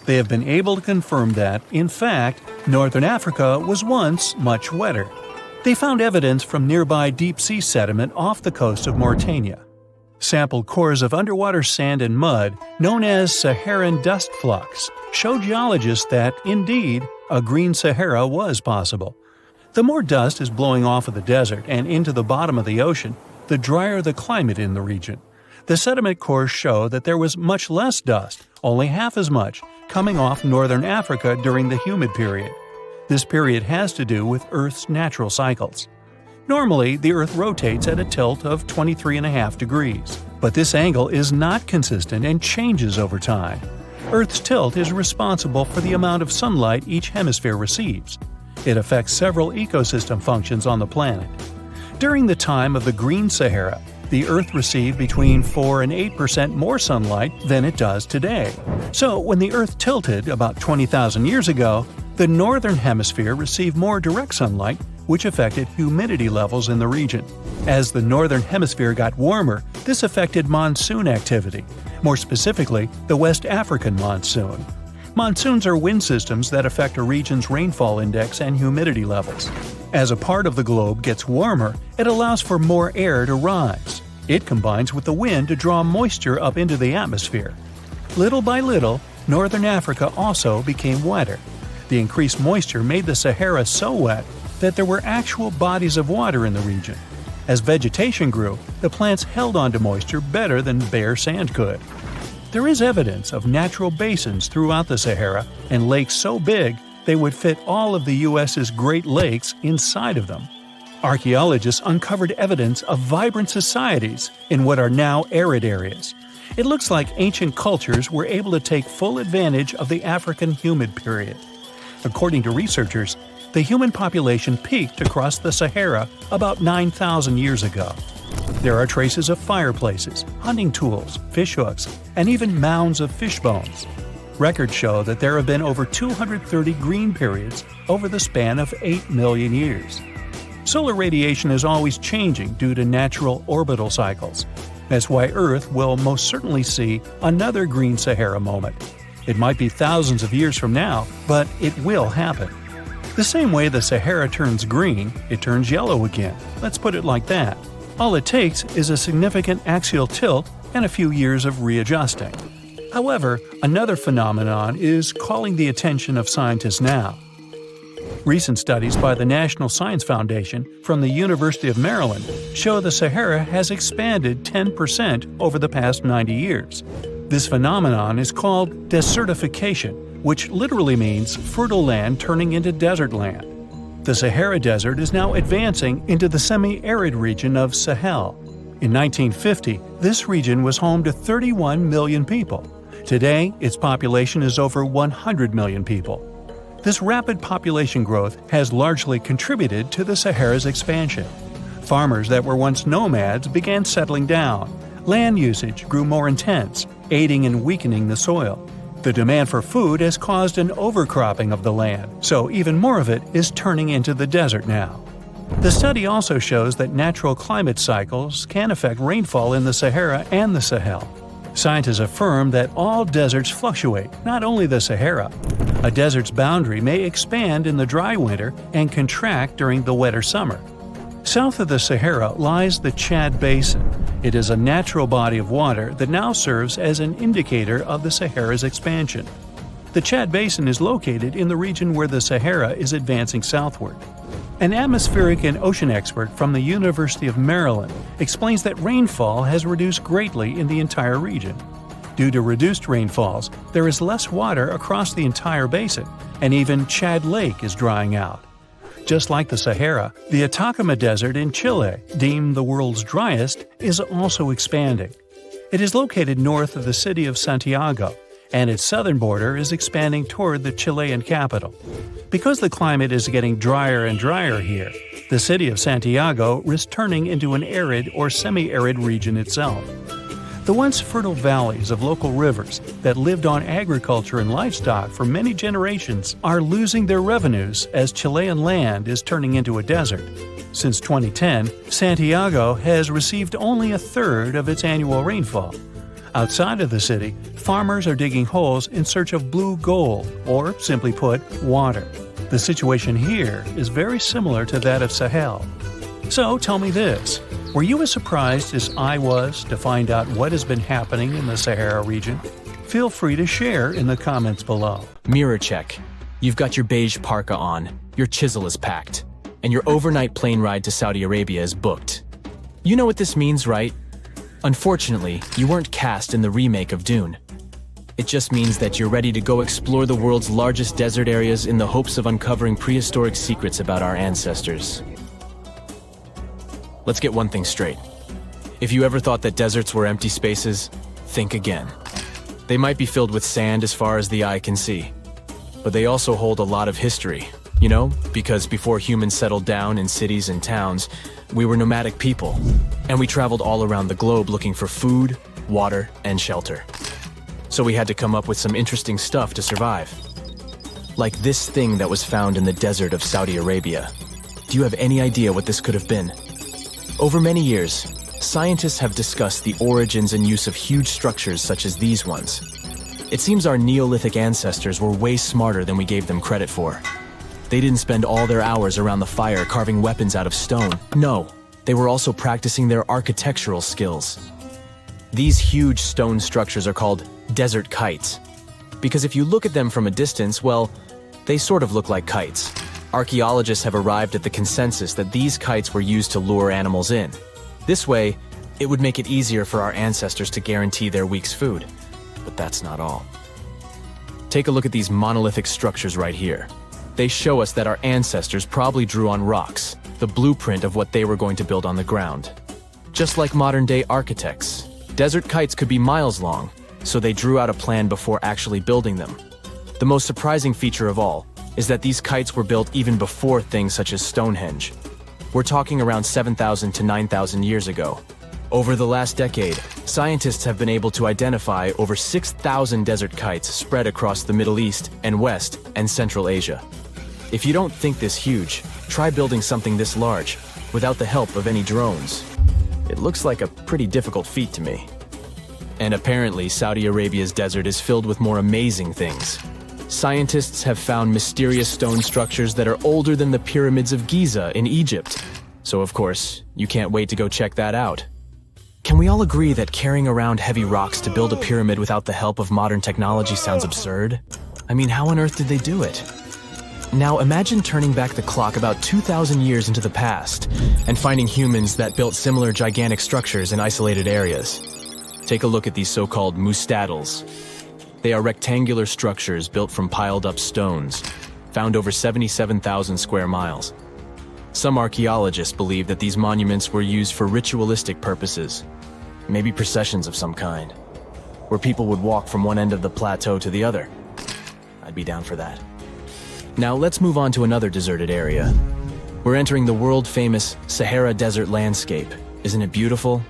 Speaker 4: They have been able to confirm that, in fact, northern Africa was once much wetter. They found evidence from nearby deep-sea sediment off the coast of Mauritania. Sampled cores of underwater sand and mud, known as Saharan dust flux, showed geologists that, indeed, a green Sahara was possible. The more dust is blowing off of the desert and into the bottom of the ocean, the drier the climate in the region. The sediment cores show that there was much less dust, only half as much, coming off northern Africa during the humid period. This period has to do with Earth's natural cycles. Normally, the Earth rotates at a tilt of 23.5 degrees, but this angle is not consistent and changes over time. Earth's tilt is responsible for the amount of sunlight each hemisphere receives. It affects several ecosystem functions on the planet. During the time of the Green Sahara, the Earth received between 4 and 8% more sunlight than it does today. So when the Earth tilted about 20,000 years ago, the northern hemisphere received more direct sunlight, which affected humidity levels in the region. As the northern hemisphere got warmer, this affected monsoon activity, more specifically the West African monsoon. Monsoons are wind systems that affect a region's rainfall index and humidity levels. As a part of the globe gets warmer, it allows for more air to rise. It combines with the wind to draw moisture up into the atmosphere. Little by little, northern Africa also became wetter. The increased moisture made the Sahara so wet that there were actual bodies of water in the region. As vegetation grew, the plants held onto moisture better than bare sand could. There is evidence of natural basins throughout the Sahara and lakes so big they would fit all of the U.S.'s Great Lakes inside of them. Archaeologists uncovered evidence of vibrant societies in what are now arid areas. It looks like ancient cultures were able to take full advantage of the African humid period. According to researchers, the human population peaked across the Sahara about 9,000 years ago. There are traces of fireplaces, hunting tools, fishhooks, and even mounds of fish bones. Records show that there have been over 230 green periods over the span of 8 million years. Solar radiation is always changing due to natural orbital cycles. That's why Earth will most certainly see another green Sahara moment. It might be thousands of years from now, but it will happen. The same way the Sahara turns green, it turns yellow again. Let's put it like that. All it takes is a significant axial tilt and a few years of readjusting. However, another phenomenon is calling the attention of scientists now. Recent studies by the National Science Foundation from the University of Maryland show the Sahara has expanded 10% over the past 90 years. This phenomenon is called desertification, which literally means fertile land turning into desert land. The Sahara Desert is now advancing into the semi-arid region of Sahel. In 1950, this region was home to 31 million people. Today, its population is over 100 million people. This rapid population growth has largely contributed to the Sahara's expansion. Farmers that were once nomads began settling down. Land usage grew more intense, aiding in weakening the soil. The demand for food has caused an overcropping of the land, so even more of it is turning into the desert now. The study also shows that natural climate cycles can affect rainfall in the Sahara and the Sahel. Scientists affirm that all deserts fluctuate, not only the Sahara. A desert's boundary may expand in the dry winter and contract during the wetter summer. South of the Sahara lies the Chad Basin. It is a natural body of water that now serves as an indicator of the Sahara's expansion. The Chad Basin is located in the region where the Sahara is advancing southward. An atmospheric and ocean expert from the University of Maryland explains that rainfall has reduced greatly in the entire region. Due to reduced rainfalls, there is less water across the entire basin, and even Chad Lake is drying out. Just like the Sahara, the Atacama Desert in Chile, deemed the world's driest, is also expanding. It is located north of the city of Santiago, and its southern border is expanding toward the Chilean capital. Because the climate is getting drier and drier here, the city of Santiago risks turning into an arid or semi-arid region itself. The once fertile valleys of local rivers that lived on agriculture and livestock for many generations are losing their revenues as Chilean land is turning into a desert. Since 2010, Santiago has received only a third of its annual rainfall. Outside of the city, farmers are digging holes in search of blue gold, or simply put, water. The situation here is very similar to that of Sahel. So tell me this. Were you as surprised as I was to find out what has been happening in the Sahara region? Feel free to share in the comments below.
Speaker 6: Mirror check. You've got your beige parka on, your chisel is packed, and your overnight plane ride to Saudi Arabia is booked. You know what this means, right? Unfortunately, you weren't cast in the remake of Dune. It just means that you're ready to go explore the world's largest desert areas in the hopes of uncovering prehistoric secrets about our ancestors. Let's get one thing straight. If you ever thought that deserts were empty spaces, think again. They might be filled with sand as far as the eye can see, but they also hold a lot of history, you know, because before humans settled down in cities and towns, we were nomadic people, and we traveled all around the globe looking for food, water, and shelter. So we had to come up with some interesting stuff to survive. Like this thing that was found in the desert of Saudi Arabia. Do you have any idea what this could have been? Over many years, scientists have discussed the origins and use of huge structures such as these ones. It seems our Neolithic ancestors were way smarter than we gave them credit for. They didn't spend all their hours around the fire carving weapons out of stone. No, they were also practicing their architectural skills. These huge stone structures are called desert kites, because if you look at them from a distance, well, they sort of look like kites. Archaeologists have arrived at the consensus that these kites were used to lure animals in. This way, it would make it easier for our ancestors to guarantee their week's food. But that's not all. Take a look at these monolithic structures right here. They show us that our ancestors probably drew on rocks, the blueprint of what they were going to build on the ground. Just like modern-day architects, desert kites could be miles long, so they drew out a plan before actually building them. The most surprising feature of all is that these kites were built even before things such as Stonehenge. We're talking around 7,000 to 9,000 years ago. Over the last decade, scientists have been able to identify over 6,000 desert kites spread across the Middle East and West and Central Asia. If you don't think this huge, try building something this large without the help of any drones. It looks like a pretty difficult feat to me. And apparently, Saudi Arabia's desert is filled with more amazing things. Scientists have found mysterious stone structures that are older than the pyramids of Giza in Egypt. So of course, you can't wait to go check that out. Can we all agree that carrying around heavy rocks to build a pyramid without the help of modern technology sounds absurd? I mean, how on earth did they do it? Now imagine turning back the clock about 2,000 years into the past and finding humans that built similar gigantic structures in isolated areas. Take a look at these so-called mustadils. They are rectangular structures built from piled-up stones, found over 77,000 square miles. Some archaeologists believe that these monuments were used for ritualistic purposes, maybe processions of some kind. where people would walk from one end of the plateau to the other. I'd be down for that. Now let's move on to another deserted area. We're entering the world-famous Sahara Desert landscape. Isn't it beautiful?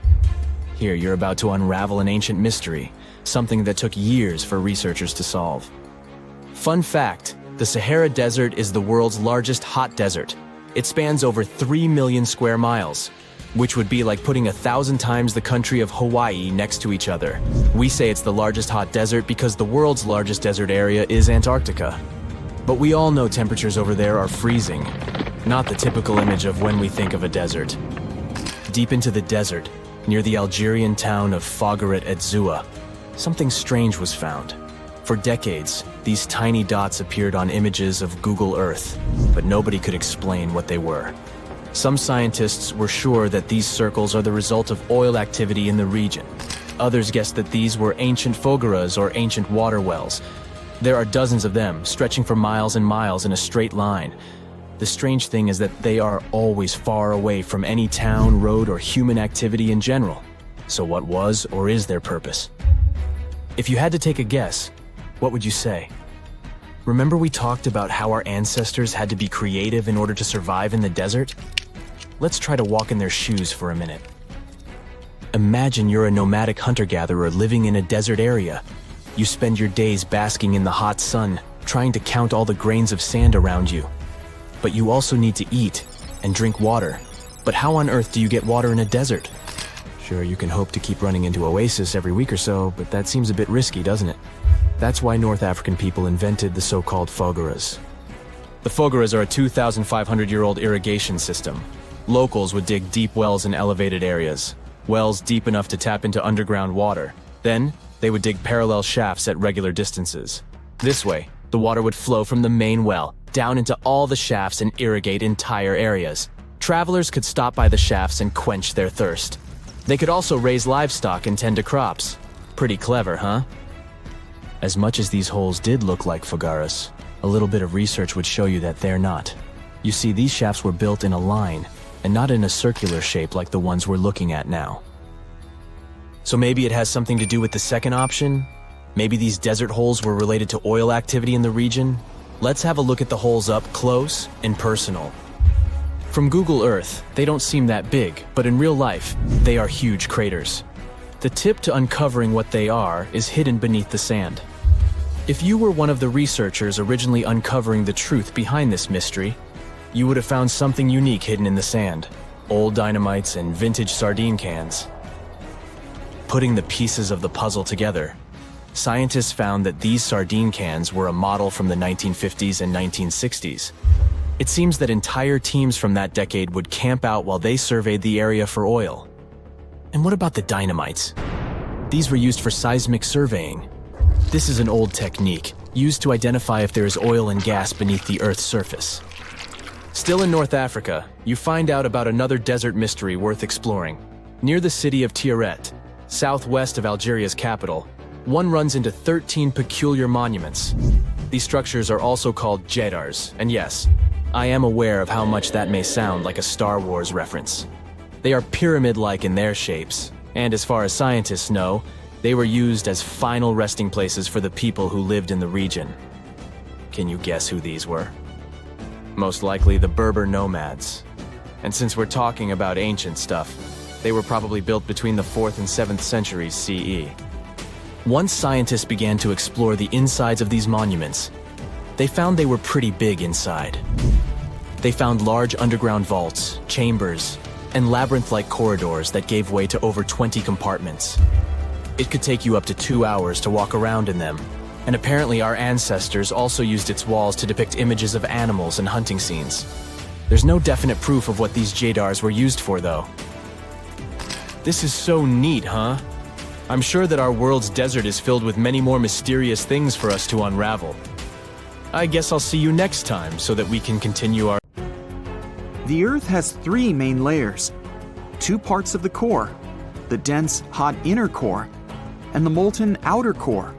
Speaker 6: Here, you're about to unravel an ancient mystery, something that took years for researchers to solve. Fun fact, the Sahara Desert is the world's largest hot desert. It spans over 3 million square miles, which would be like putting 1,000 times the country of Hawaii next to each other. We say it's the largest hot desert because the world's largest desert area is Antarctica. But we all know temperatures over there are freezing, not the typical image of when we think of a desert. Deep into the desert, near the Algerian town of Fougeret et Zoua, something strange was found. For decades, these tiny dots appeared on images of Google Earth, but nobody could explain what they were. Some scientists were sure that these circles are the result of oil activity in the region. Others guessed that these were ancient fogaras or ancient water wells. There are dozens of them, stretching for miles and miles in a straight line. The strange thing is that they are always far away from any town, road, or human activity in general. So what was or is their purpose? If you had to take a guess, what would you say? Remember we talked about how our ancestors had to be creative in order to survive in the desert? Let's try to walk in their shoes for a minute. Imagine you're a nomadic hunter-gatherer living in a desert area. You spend your days basking in the hot sun, trying to count all the grains of sand around you. But you also need to eat and drink water. But how on earth do you get water in a desert? Sure, you can hope to keep running into oasis every week or so, but that seems a bit risky, doesn't it? That's why North African people invented the so-called fogaras. The fogaras are a 2,500-year-old irrigation system. Locals would dig deep wells in elevated areas, wells deep enough to tap into underground water. Then, they would dig parallel shafts at regular distances. This way, the water would flow from the main well down into all the shafts and irrigate entire areas. Travelers could stop by the shafts and quench their thirst. They could also raise livestock and tend to crops. Pretty clever, huh? As much as these holes did look like fogaras, a little bit of research would show you that they're not. You see, these shafts were built in a line, and not in a circular shape like the ones we're looking at now. So maybe it has something to do with the second option? Maybe these desert holes were related to oil activity in the region? Let's have a look at the holes up close and personal. From Google Earth, they don't seem that big, but in real life, they are huge craters. The tip to uncovering what they are is hidden beneath the sand. If you were one of the researchers originally uncovering the truth behind this mystery, you would have found something unique hidden in the sand. Old dynamites and vintage sardine cans. Putting the pieces of the puzzle together, scientists found that these sardine cans were a model from the 1950s and 1960s. It seems that entire teams from that decade would camp out while they surveyed the area for oil. And what about the dynamites? These were used for seismic surveying. This is an old technique, used to identify if there is oil and gas beneath the Earth's surface. Still in North Africa, you find out about another desert mystery worth exploring. Near the city of Tiaret, southwest of Algeria's capital, one runs into 13 peculiar monuments. These structures are also called jedars, and yes, I am aware of how much that may sound like a Star Wars reference. They are pyramid-like in their shapes, and as far as scientists know, they were used as final resting places for the people who lived in the region. Can you guess who these were? Most likely the Berber nomads. And since we're talking about ancient stuff, they were probably built between the 4th and 7th centuries CE. Once scientists began to explore the insides of these monuments, they found they were pretty big inside. They found large underground vaults, chambers, and labyrinth-like corridors that gave way to over 20 compartments. It could take you up to 2 hours to walk around in them, and apparently our ancestors also used its walls to depict images of animals and hunting scenes. There's no definite proof of what these jedars were used for, though. This is so neat, huh? I'm sure that our world's desert is filled with many more mysterious things for us to unravel. I guess I'll see you next time so that we can continue our...
Speaker 3: The Earth has 3 main layers. 2 parts of the core, the dense, hot inner core, and the molten outer core.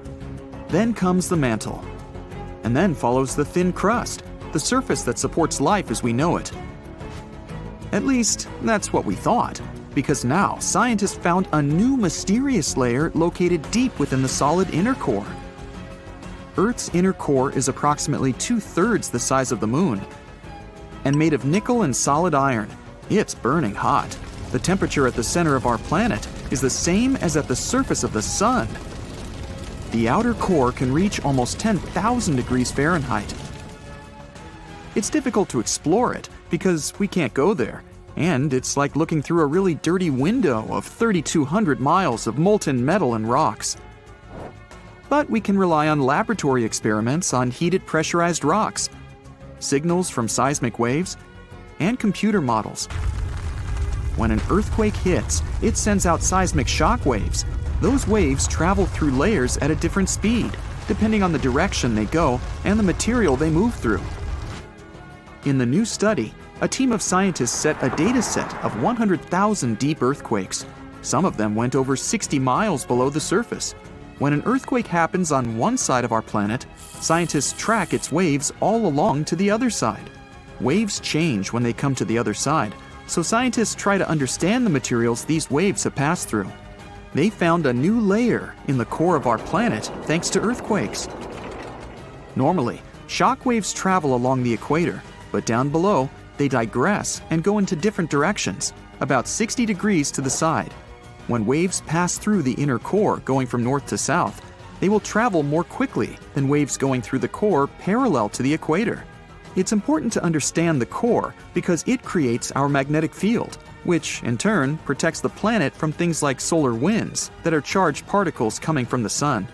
Speaker 3: Then comes the mantle. And then follows the thin crust, the surface that supports life as we know it. At least, that's what we thought. because now scientists found a new mysterious layer located deep within the solid inner core. Earth's inner core is approximately 2/3 the size of the Moon. And made of nickel and solid iron, it's burning hot. The temperature at the center of our planet is the same as at the surface of the Sun. The outer core can reach almost 10,000 degrees Fahrenheit. It's difficult to explore it because we can't go there, and it's like looking through a really dirty window of 3,200 miles of molten metal and rocks. But we can rely on laboratory experiments on heated pressurized rocks, signals from seismic waves, and computer models. When an earthquake hits, it sends out seismic shock waves. Those waves travel through layers at a different speed, depending on the direction they go and the material they move through. In the new study, a team of scientists set a data set of 100,000 deep earthquakes. Some of them went over 60 miles below the surface. When an earthquake happens on one side of our planet, scientists track its waves all along to the other side. Waves change when they come to the other side, so scientists try to understand the materials these waves have passed through. They found a new layer in the core of our planet thanks to earthquakes. Normally, shock waves travel along the equator, but down below, they digress and go into different directions, about 60 degrees to the side. When waves pass through the inner core going from north to south, they will travel more quickly than waves going through the core parallel to the equator. It's important to understand the core because it creates our magnetic field, which in turn protects the planet from things like solar winds that are charged particles coming from the sun.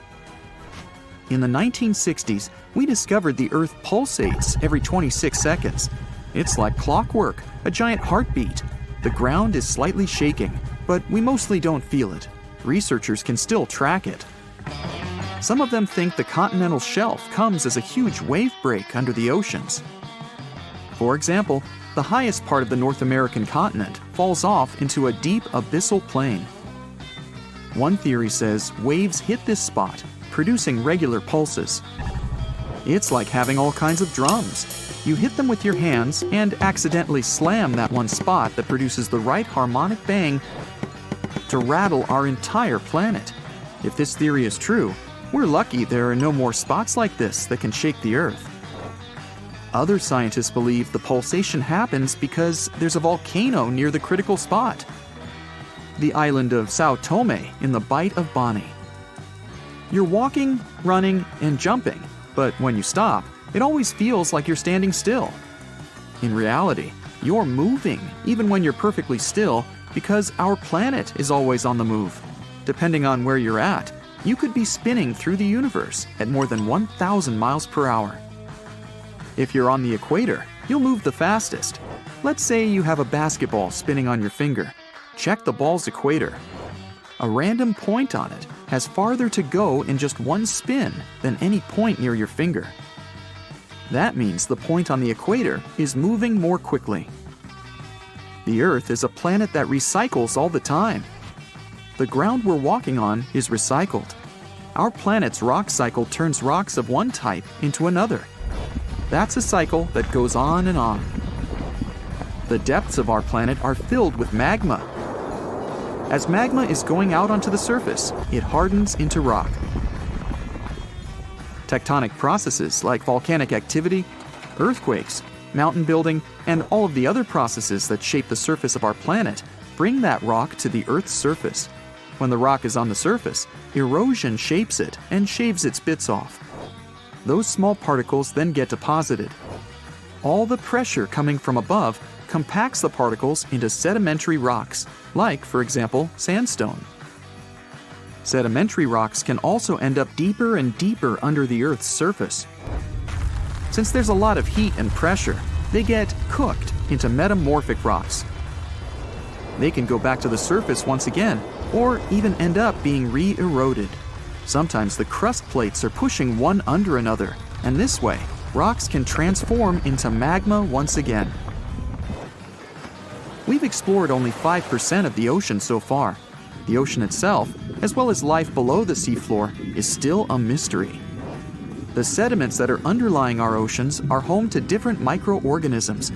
Speaker 3: In the 1960s, we discovered the Earth pulsates every 26 seconds. It's like clockwork, a giant heartbeat. The ground is slightly shaking, but we mostly don't feel it. Researchers can still track it. Some of them think the continental shelf comes as a huge wave break under the oceans. For example, the highest part of the North American continent falls off into a deep abyssal plain. One theory says waves hit this spot, producing regular pulses. It's like having all kinds of drums. You hit them with your hands and accidentally slam that one spot that produces the right harmonic bang to rattle our entire planet. If this theory is true, we're lucky there are no more spots like this that can shake the Earth. Other scientists believe the pulsation happens because there's a volcano near the critical spot, the island of Sao Tome in the Bight of Boni. You're walking, running, and jumping, but when you stop, it always feels like you're standing still. In reality, you're moving even when you're perfectly still because our planet is always on the move. Depending on where you're at, you could be spinning through the universe at more than 1,000 miles per hour. If you're on the equator, you'll move the fastest. Let's say you have a basketball spinning on your finger. Check the ball's equator. A random point on it has farther to go in just one spin than any point near your finger. That means the point on the equator is moving more quickly. The Earth is a planet that recycles all the time. The ground we're walking on is recycled. Our planet's rock cycle turns rocks of one type into another. That's a cycle that goes on and on. The depths of our planet are filled with magma. As magma is going out onto the surface, it hardens into rock. Tectonic processes like volcanic activity, earthquakes, mountain building, and all of the other processes that shape the surface of our planet bring that rock to the Earth's surface. When the rock is on the surface, erosion shapes it and shaves its bits off. Those small particles then get deposited. All the pressure coming from above compacts the particles into sedimentary rocks, like, for example, sandstone. Sedimentary rocks can also end up deeper and deeper under the Earth's surface. Since there's a lot of heat and pressure, they get cooked into metamorphic rocks. They can go back to the surface once again, or even end up being re-eroded. Sometimes the crust plates are pushing one under another, and this way, rocks can transform into magma once again. We've explored only 5% of the ocean so far. The ocean itself, as well as life below the seafloor, is still a mystery. The sediments that are underlying our oceans are home to different microorganisms.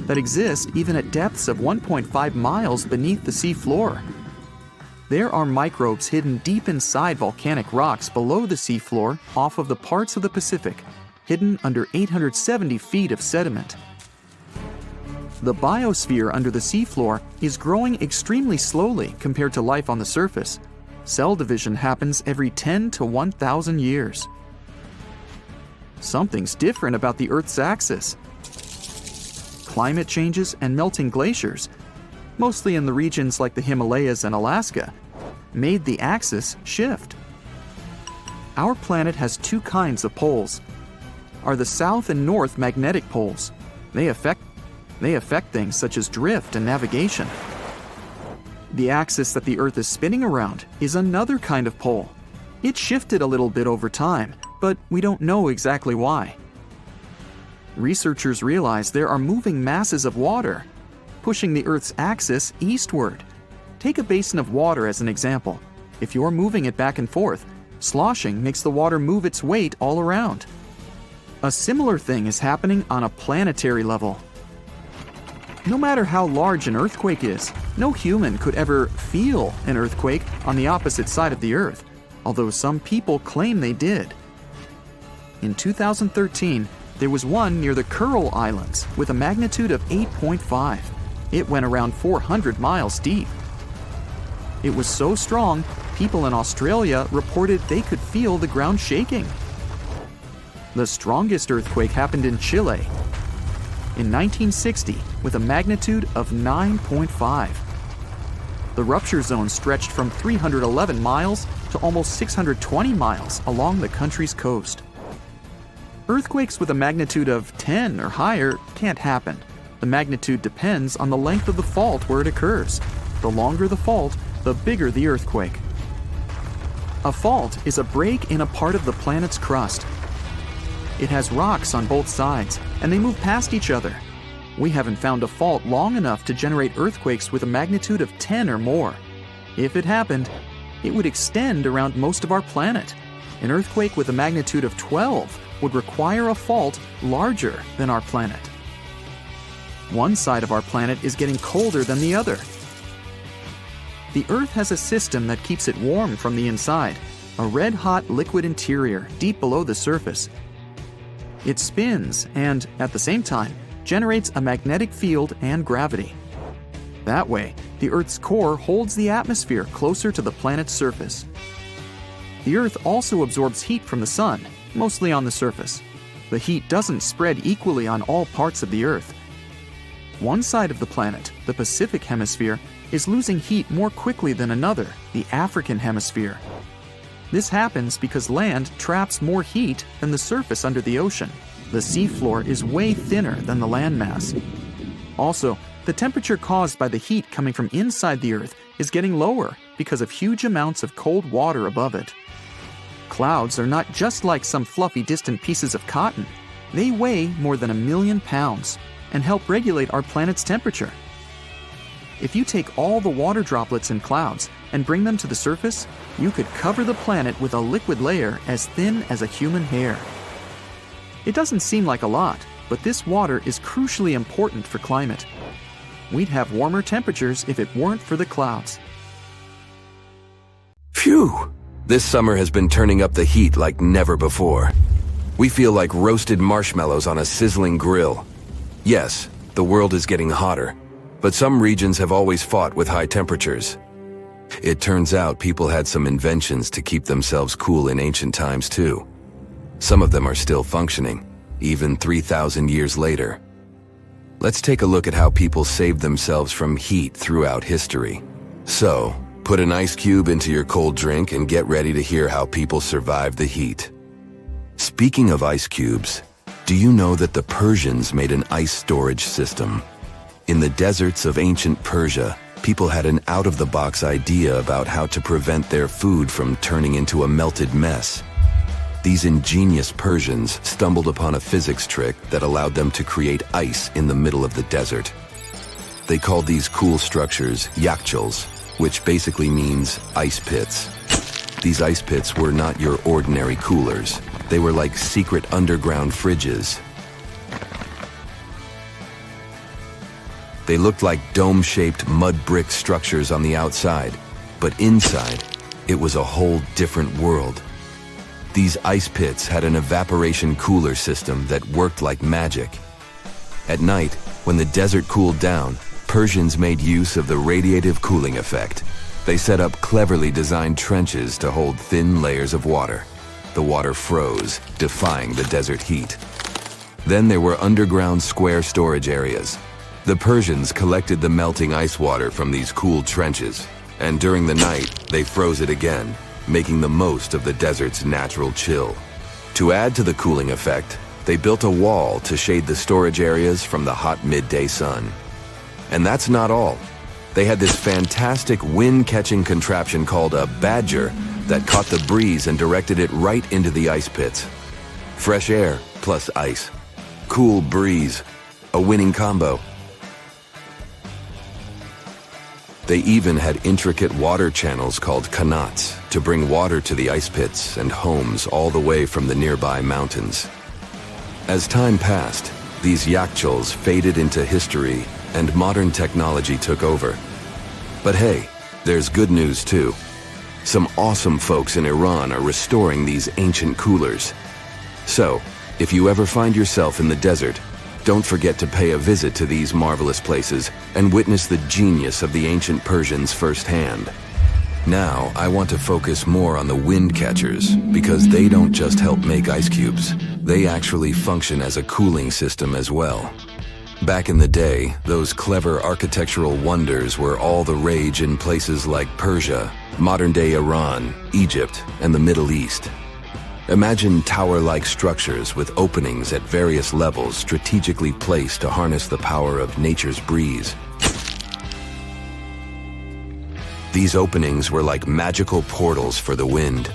Speaker 3: that exist even at depths of 1.5 miles beneath the sea floor. There are microbes hidden deep inside volcanic rocks below the sea floor off of the parts of the Pacific, hidden under 870 feet of sediment. The biosphere under the seafloor is growing extremely slowly compared to life on the surface. Cell division happens every 10 to 1,000 years. Something's different about the Earth's axis. Climate changes and melting glaciers, mostly in the regions like the Himalayas and Alaska, made the axis shift. Our planet has two kinds of poles. Are the south and north magnetic poles. They affect things such as drift and navigation. The axis that the Earth is spinning around is another kind of pole. It shifted a little bit over time, but we don't know exactly why. Researchers realize there are moving masses of water, pushing the Earth's axis eastward. Take a basin of water as an example. If you're moving it back and forth, sloshing makes the water move its weight all around. A similar thing is happening on a planetary level. No matter how large an earthquake is, no human could ever feel an earthquake on the opposite side of the Earth, although some people claim they did. In 2013, there was one near the Kuril Islands with a magnitude of 8.5. It went around 400 miles deep. It was so strong, people in Australia reported they could feel the ground shaking. The strongest earthquake happened in Chile in 1960 with a magnitude of 9.5. The rupture zone stretched from 311 miles to almost 620 miles along the country's coast. Earthquakes with a magnitude of 10 or higher can't happen. The magnitude depends on the length of the fault where it occurs. The longer the fault, the bigger the earthquake. A fault is a break in a part of the planet's crust. It has rocks on both sides, and they move past each other. We haven't found a fault long enough to generate earthquakes with a magnitude of 10 or more. If it happened, it would extend around most of our planet. An earthquake with a magnitude of 12 would require a fault larger than our planet. One side of our planet is getting colder than the other. The Earth has a system that keeps it warm from the inside, a red-hot liquid interior deep below the surface. It spins and, at the same time, generates a magnetic field and gravity. That way, the Earth's core holds the atmosphere closer to the planet's surface. The Earth also absorbs heat from the sun, mostly on the surface. The heat doesn't spread equally on all parts of the Earth. One side of the planet, the Pacific Hemisphere, is losing heat more quickly than another, the African Hemisphere. This happens because land traps more heat than the surface under the ocean. The seafloor is way thinner than the landmass. Also, the temperature caused by the heat coming from inside the Earth is getting lower because of huge amounts of cold water above it. Clouds are not just like some fluffy distant pieces of cotton. They weigh more than 1 million pounds and help regulate our planet's temperature. If you take all the water droplets in clouds and bring them to the surface, you could cover the planet with a liquid layer as thin as a human hair. It doesn't seem like a lot, but this water is crucially important for climate. We'd have warmer temperatures if it weren't for the clouds.
Speaker 5: Phew! This summer has been turning up the heat like never before. We feel like roasted marshmallows on a sizzling grill. Yes, the world is getting hotter, but some regions have always fought with high temperatures. It turns out people had some inventions to keep themselves cool in ancient times too. Some of them are still functioning, even 3,000 years later. Let's take a look at how people saved themselves from heat throughout history. So, put an ice cube into your cold drink and get ready to hear how people survived the heat. Speaking of ice cubes, do you know that the Persians made an ice storage system? In the deserts of ancient Persia, people had an out-of-the-box idea about how to prevent their food from turning into a melted mess. These ingenious Persians stumbled upon a physics trick that allowed them to create ice in the middle of the desert. They called these cool structures yakhchals, which basically means ice pits. These ice pits were not your ordinary coolers. They were like secret underground fridges. They looked like dome-shaped mud brick structures on the outside, but inside, it was a whole different world. These ice pits had an evaporation cooler system that worked like magic. At night, when the desert cooled down, Persians made use of the radiative cooling effect. They set up cleverly designed trenches to hold thin layers of water. The water froze, defying the desert heat. Then there were underground square storage areas. The Persians collected the melting ice water from these cooled trenches, and during the night, they froze it again, making the most of the desert's natural chill. To add to the cooling effect, they built a wall to shade the storage areas from the hot midday sun. And that's not all. They had this fantastic wind-catching contraption called a badger that caught the breeze and directed it right into the ice pits. Fresh air plus ice. Cool breeze. A winning combo. They even had intricate water channels called qanats to bring water to the ice pits and homes all the way from the nearby mountains. As time passed, these yakhchols faded into history and modern technology took over. But hey, there's good news too. Some awesome folks in Iran are restoring these ancient coolers. So, if you ever find yourself in the desert, don't forget to pay a visit to these marvelous places and witness the genius of the ancient Persians firsthand. Now, I want to focus more on the wind catchers because they don't just help make ice cubes. They actually function as a cooling system as well. Back in the day, those clever architectural wonders were all the rage in places like Persia, modern-day Iran, Egypt, and the Middle East. Imagine tower-like structures with openings at various levels strategically placed to harness the power of nature's breeze. These openings were like magical portals for the wind.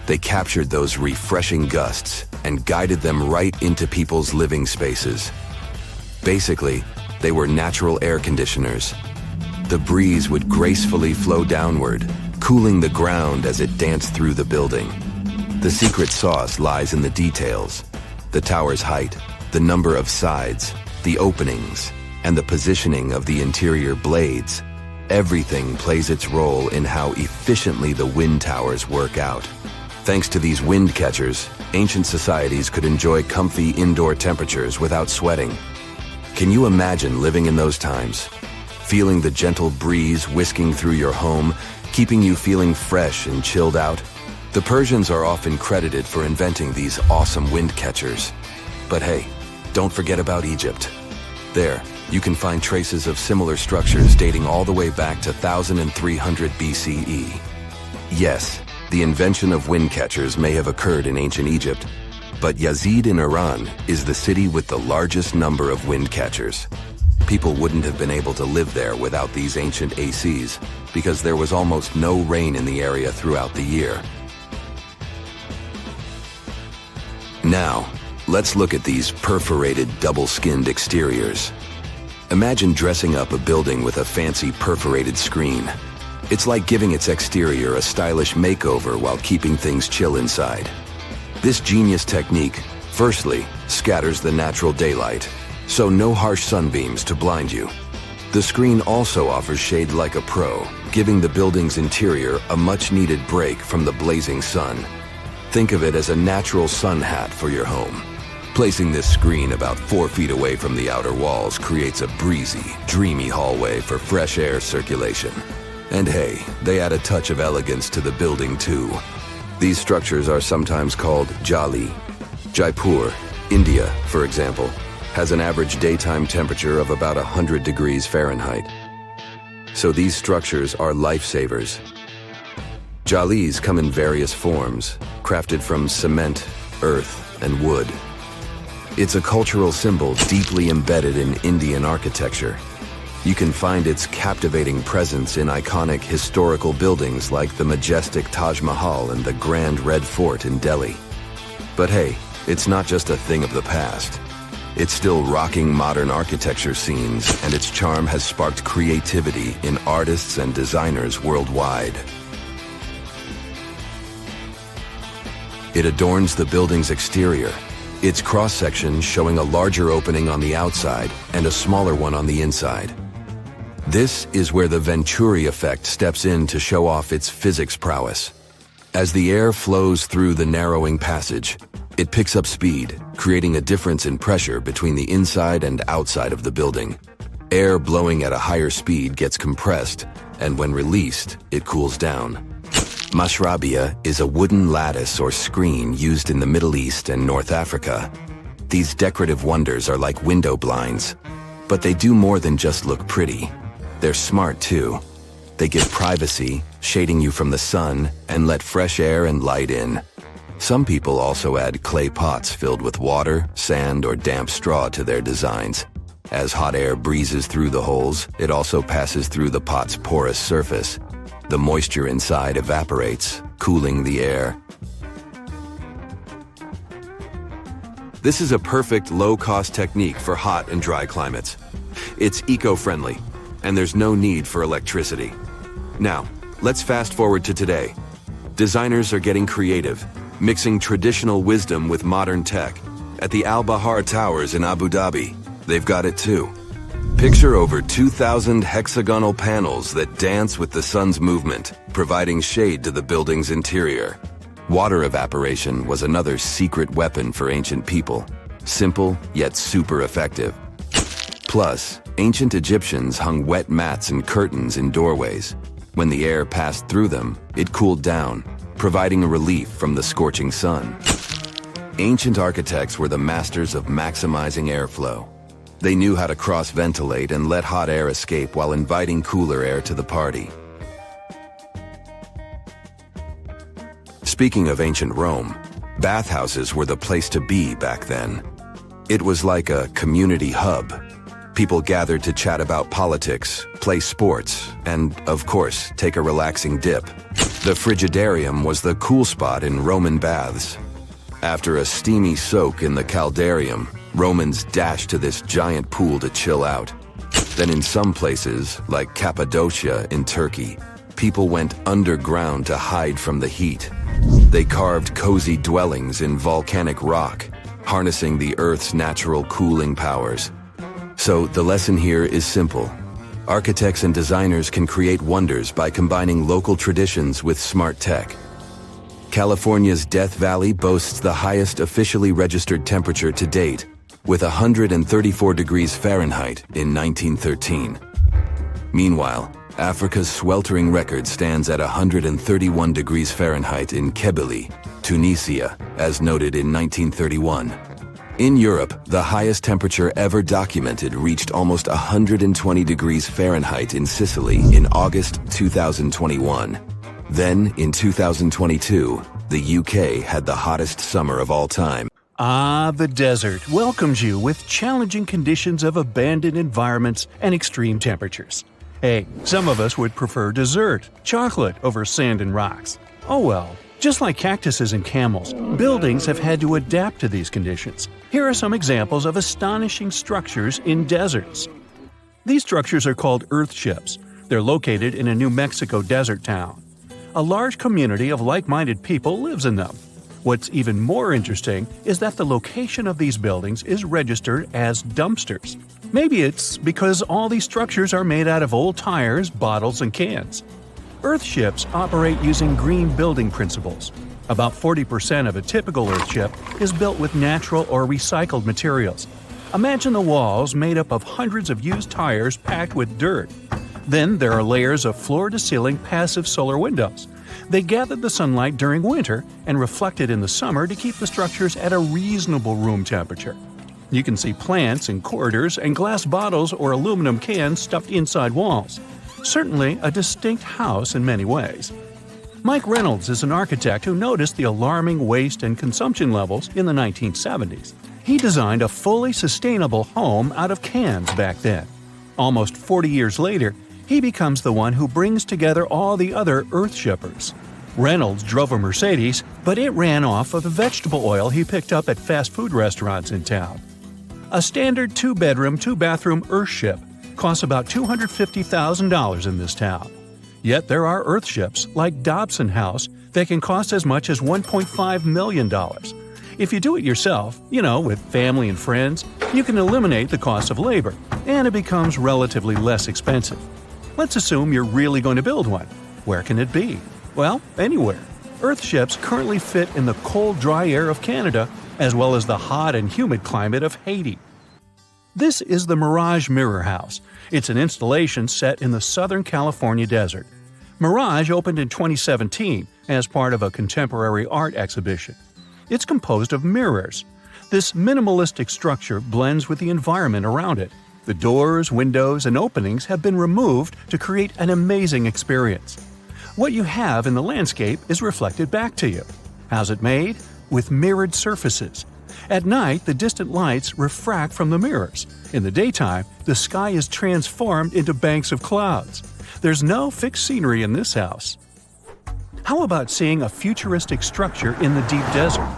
Speaker 5: They captured those refreshing gusts and guided them right into people's living spaces. Basically, they were natural air conditioners. The breeze would gracefully flow downward, cooling the ground as it danced through the building. The secret sauce lies in the details. The tower's height, the number of sides, the openings, and the positioning of the interior blades. Everything plays its role in how efficiently the wind towers work out. Thanks to these wind catchers, ancient societies could enjoy comfy indoor temperatures without sweating. Can you imagine living in those times? Feeling the gentle breeze whisking through your home, keeping you feeling fresh and chilled out? The Persians are often credited for inventing these awesome wind catchers. But hey, don't forget about Egypt. There, you can find traces of similar structures dating all the way back to 1300 BCE. Yes, the invention of wind catchers may have occurred in ancient Egypt, but Yazid in Iran is the city with the largest number of wind catchers. People wouldn't have been able to live there without these ancient ACs because there was almost no rain in the area throughout the year. Now, let's look at these perforated double-skinned exteriors. Imagine dressing up a building with a fancy perforated screen. It's like giving its exterior a stylish makeover while keeping things chill inside. This genius technique, firstly, scatters the natural daylight, so no harsh sunbeams to blind you. The screen also offers shade like a pro, giving the building's interior a much-needed break from the blazing sun. Think of it as a natural sun hat for your home. Placing this screen about 4 feet away from the outer walls creates a breezy, dreamy hallway for fresh air circulation. And hey, they add a touch of elegance to the building too. These structures are sometimes called jali. Jaipur, India, for example, has an average daytime temperature of about 100 degrees Fahrenheit. So these structures are lifesavers. Jalis come in various forms, crafted from cement, earth, and wood. It's a cultural symbol deeply embedded in Indian architecture. You can find its captivating presence in iconic historical buildings like the majestic Taj Mahal and the Grand Red Fort in Delhi. But hey, it's not just a thing of the past. It's still rocking modern architecture scenes, and its charm has sparked creativity in artists and designers worldwide. It adorns the building's exterior. its cross-section showing a larger opening on the outside and a smaller one on the inside. This is where the Venturi effect steps in to show off its physics prowess. As the air flows through the narrowing passage, it picks up speed, creating a difference in pressure between the inside and outside of the building. Air blowing at a higher speed gets compressed, and when released, it cools down. Mashrabia is a wooden lattice or screen used in the Middle East and North Africa. These decorative wonders are like window blinds, but they do more than just look pretty. They're smart too. They give privacy, shading you from the sun, and let fresh air and light in. Some people also add clay pots filled with water, sand, or damp straw to their designs. As hot air breezes through the holes, it also passes through the pot's porous surface. The moisture inside evaporates, cooling the air. This is a perfect low-cost technique for hot and dry climates. It's eco-friendly, and there's no need for electricity. Now, let's fast forward to today. Designers are getting creative, mixing traditional wisdom with modern tech. At the Al Bahar Towers in Abu Dhabi, they've got it too. Picture over 2,000 hexagonal panels that dance with the sun's movement, providing shade to the building's interior. Water evaporation was another secret weapon for ancient people. Simple, yet super effective. Plus, ancient Egyptians hung wet mats and curtains in doorways. When the air passed through them, it cooled down, providing a relief from the scorching sun. Ancient architects were the masters of maximizing airflow. They knew how to cross-ventilate and let hot air escape while inviting cooler air to the party. Speaking of ancient Rome, bathhouses were the place to be back then. It was like a community hub. People gathered to chat about politics, play sports, and, of course, take a relaxing dip. The frigidarium was the cool spot in Roman baths. After a steamy soak in the caldarium, Romans dashed to this giant pool to chill out. Then in some places, like Cappadocia in Turkey, people went underground to hide from the heat. They carved cozy dwellings in volcanic rock, harnessing the Earth's natural cooling powers. So the lesson here is simple. Architects and designers can create wonders by combining local traditions with smart tech. California's Death Valley boasts the highest officially registered temperature to date, with 134 degrees Fahrenheit in 1913. Meanwhile, Africa's sweltering record stands at 131 degrees Fahrenheit in Kebili, Tunisia, as noted in 1931. In Europe, the highest temperature ever documented reached almost 120 degrees Fahrenheit in Sicily in August 2021. Then, in 2022, the UK had the hottest summer of all time.
Speaker 4: Ah, the desert welcomes you with challenging conditions of abandoned environments and extreme temperatures. Hey, some of us would prefer dessert, chocolate, over sand and rocks. Oh well, just like cactuses and camels, buildings have had to adapt to these conditions. Here are some examples of astonishing structures in deserts. These structures are called earthships. They're located in a New Mexico desert town. A large community of like-minded people lives in them. What's even more interesting is that the location of these buildings is registered as dumpsters. Maybe it's because all these structures are made out of old tires, bottles, and cans. Earthships operate using green building principles. About 40% of a typical earthship is built with natural or recycled materials. Imagine the walls made up of hundreds of used tires packed with dirt. Then there are layers of floor-to-ceiling passive solar windows. They gather the sunlight during winter and reflect it in the summer to keep the structures at a reasonable room temperature. You can see plants in corridors and glass bottles or aluminum cans stuffed inside walls. Certainly a distinct house in many ways. Mike Reynolds is an architect who noticed the alarming waste and consumption levels in the 1970s. He designed a fully sustainable home out of cans back then. Almost 40 years later, he becomes the one who brings together all the other earthshippers. Reynolds drove a Mercedes, but it ran off of the vegetable oil he picked up at fast food restaurants in town. A standard 2-bedroom, 2-bathroom earthship costs about $250,000 in this town. Yet there are earthships like Dobson House that can cost as much as $1.5 million. If you do it yourself, with family and friends, you can eliminate the cost of labor, and it becomes relatively less expensive. Let's assume you're really going to build one. Where can it be? Well, anywhere. Earth ships currently fit in the cold, dry air of Canada, as well as the hot and humid climate of Haiti. This is the Mirage Mirror House. It's an installation set in the Southern California desert. Mirage opened in 2017 as part of a contemporary art exhibition. It's composed of mirrors. This minimalistic structure blends with the environment around it. The doors, windows, and openings have been removed to create an amazing experience. What you have in the landscape is reflected back to you. How's it made? With mirrored surfaces. At night, the distant lights refract from the mirrors. In the daytime, the sky is transformed into banks of clouds. There's no fixed scenery in this house. How about seeing a futuristic structure in the deep desert?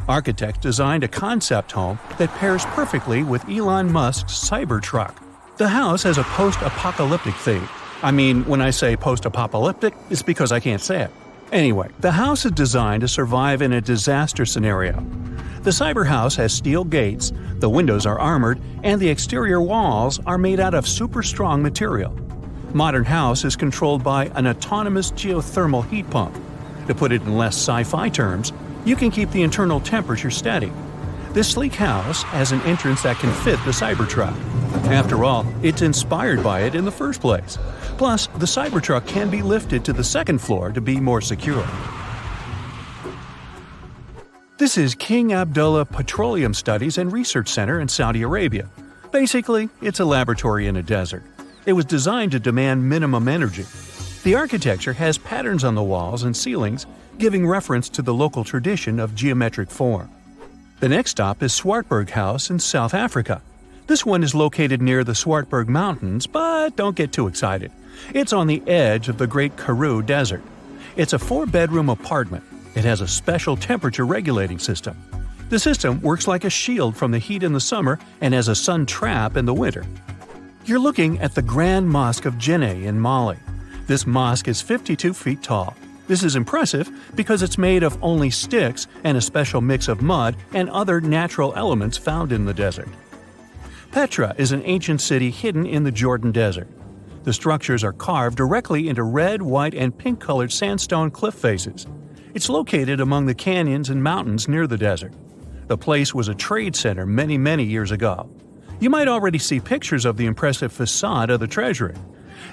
Speaker 4: Architects designed a concept home that pairs perfectly with Elon Musk's Cybertruck. The house has a post-apocalyptic theme. When I say post-apocalyptic, it's because I can't say it. Anyway, the house is designed to survive in a disaster scenario. The cyber house has steel gates, the windows are armored, and the exterior walls are made out of super strong material. Modern house is controlled by an autonomous geothermal heat pump. To put it in less sci-fi terms, you can keep the internal temperature steady. This sleek house has an entrance that can fit the Cybertruck. After all, it's inspired by it in the first place. Plus, the Cybertruck can be lifted to the second floor to be more secure. This is King Abdullah Petroleum Studies and Research Center in Saudi Arabia. Basically, it's a laboratory in a desert. It was designed to demand minimum energy. The architecture has patterns on the walls and ceilings, giving reference to the local tradition of geometric form. The next stop is Swartberg House in South Africa. This one is located near the Swartberg Mountains, but don't get too excited. It's on the edge of the Great Karoo Desert. It's a 4-bedroom apartment. It has a special temperature regulating system. The system works like a shield from the heat in the summer and as a sun trap in the winter. You're looking at the Grand Mosque of Djenné in Mali. This mosque is 52 feet tall. This is impressive because it's made of only sticks and a special mix of mud and other natural elements found in the desert. Petra is an ancient city hidden in the Jordan Desert. The structures are carved directly into red, white, and pink-colored sandstone cliff faces. It's located among the canyons and mountains near the desert. The place was a trade center many years ago. You might already see pictures of the impressive facade of the treasury.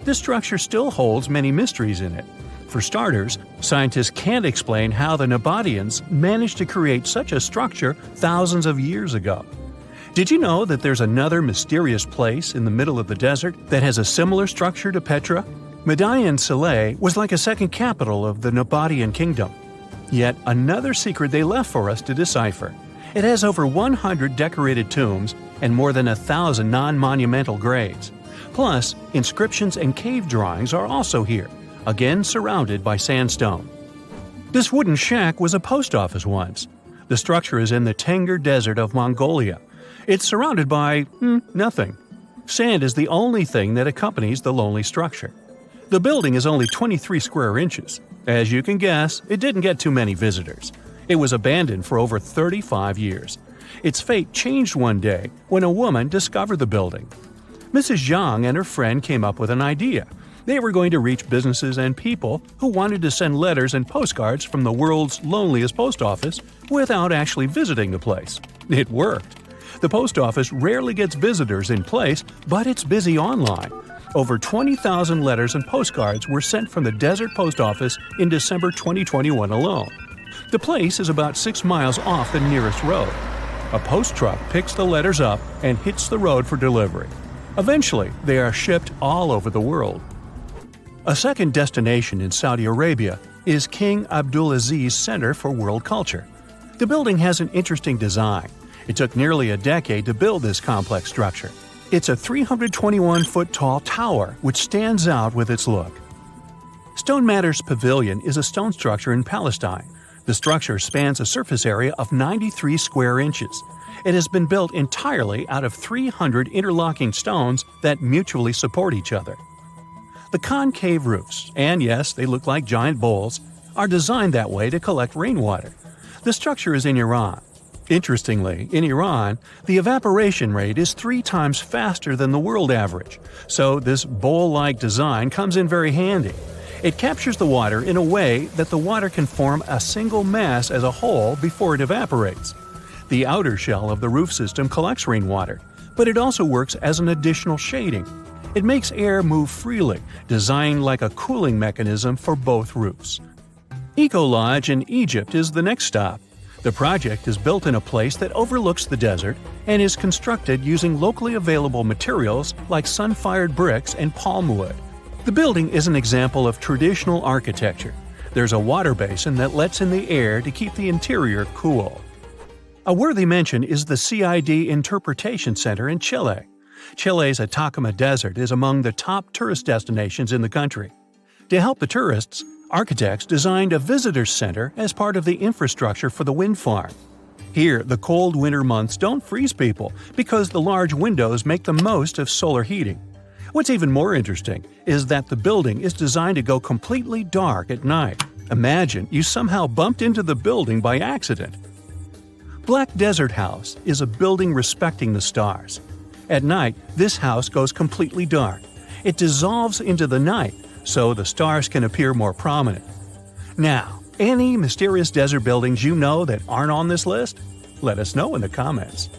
Speaker 4: This structure still holds many mysteries in it. For starters, scientists can't explain how the Nabateans managed to create such a structure thousands of years ago. Did you know that there's another mysterious place in the middle of the desert that has a similar structure to Petra? Median Saleh was like a second capital of the Nabatean kingdom. Yet another secret they left for us to decipher. It has over 100 decorated tombs and more than 1,000 non-monumental graves. Plus, inscriptions and cave drawings are also here, again surrounded by sandstone. This wooden shack was a post office once. The structure is in the Tengger Desert of Mongolia. It's surrounded by nothing. Sand is the only thing that accompanies the lonely structure. The building is only 23 square inches. As you can guess, it didn't get too many visitors. It was abandoned for over 35 years. Its fate changed one day when a woman discovered the building. Mrs. Zhang and her friend came up with an idea. They were going to reach businesses and people who wanted to send letters and postcards from the world's loneliest post office without actually visiting the place. It worked. The post office rarely gets visitors in place, but it's busy online. Over 20,000 letters and postcards were sent from the Desert Post Office in December 2021 alone. The place is about 6 miles off the nearest road. A post truck picks the letters up and hits the road for delivery. Eventually, they are shipped all over the world. A second destination in Saudi Arabia is King Abdulaziz Center for World Culture. The building has an interesting design. It took nearly a decade to build this complex structure. It's a 321-foot-tall tower which stands out with its look. Stone Matters Pavilion is a stone structure in Palestine. The structure spans a surface area of 93 square inches. It has been built entirely out of 300 interlocking stones that mutually support each other. The concave roofs, and yes, they look like giant bowls, are designed that way to collect rainwater. The structure is in Iran. Interestingly, in Iran, the evaporation rate is 3 times faster than the world average, so this bowl-like design comes in very handy. It captures the water in a way that the water can form a single mass as a whole before it evaporates. The outer shell of the roof system collects rainwater, but it also works as an additional shading. It makes air move freely, designed like a cooling mechanism for both roofs. Eco Lodge in Egypt is the next stop. The project is built in a place that overlooks the desert and is constructed using locally available materials like sun-fired bricks and palm wood. The building is an example of traditional architecture. There's a water basin that lets in the air to keep the interior cool. A worthy mention is the CID Interpretation Center in Chile. Chile's Atacama Desert is among the top tourist destinations in the country. To help the tourists, architects designed a visitor center as part of the infrastructure for the wind farm. Here, the cold winter months don't freeze people because the large windows make the most of solar heating. What's even more interesting is that the building is designed to go completely dark at night. Imagine you somehow bumped into the building by accident. Black Desert House is a building respecting the stars. At night, this house goes completely dark. It dissolves into the night, so the stars can appear more prominent. Now, any mysterious desert buildings you know that aren't on this list? Let us know in the comments.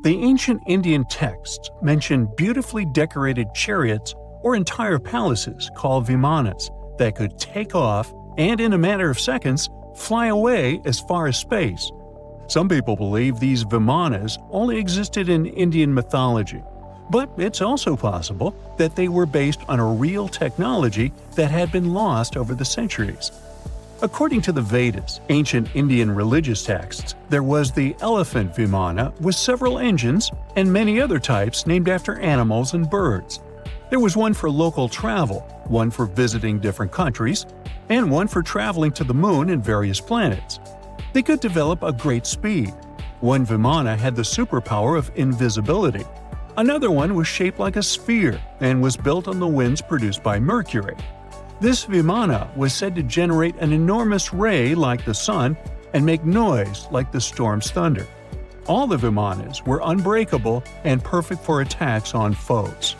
Speaker 4: The ancient Indian texts mention beautifully decorated chariots or entire palaces called vimanas that could take off and, in a matter of seconds, fly away as far as space. Some people believe these vimanas only existed in Indian mythology, but it's also possible that they were based on a real technology that had been lost over the centuries. According to the Vedas, ancient Indian religious texts, there was the elephant vimana with several engines and many other types named after animals and birds. There was one for local travel, one for visiting different countries, and one for traveling to the moon and various planets. They could develop a great speed. One vimana had the superpower of invisibility. Another one was shaped like a sphere and was built on the winds produced by Mercury. This vimana was said to generate an enormous ray like the sun and make noise like the storm's thunder. All the vimanas were unbreakable and perfect for attacks on foes.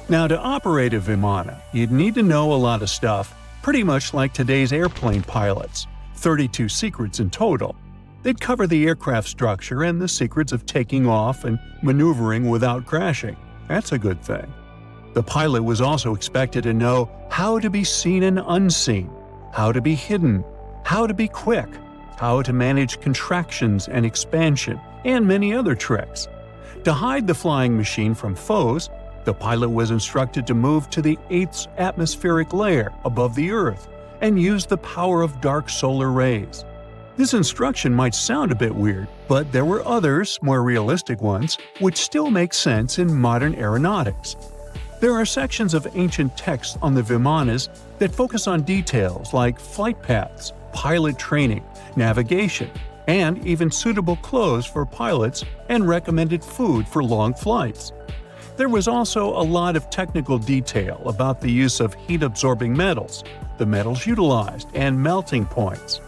Speaker 4: Now, to operate a vimana, you'd need to know a lot of stuff, pretty much like today's airplane pilots. 32 secrets in total. They'd cover the aircraft structure and the secrets of taking off and maneuvering without crashing. That's a good thing. The pilot was also expected to know how to be seen and unseen, how to be hidden, how to be quick, how to manage contractions and expansion, and many other tricks. To hide the flying machine from foes, the pilot was instructed to move to the 8th atmospheric layer above the Earth and use the power of dark solar rays. This instruction might sound a bit weird, but there were others, more realistic ones, which still make sense in modern aeronautics. There are sections of ancient texts on the vimanas that focus on details like flight paths, pilot training, navigation, and even suitable clothes for pilots and recommended food for long flights. There was also a lot of technical detail about the use of heat-absorbing metals, the metals utilized, and melting points.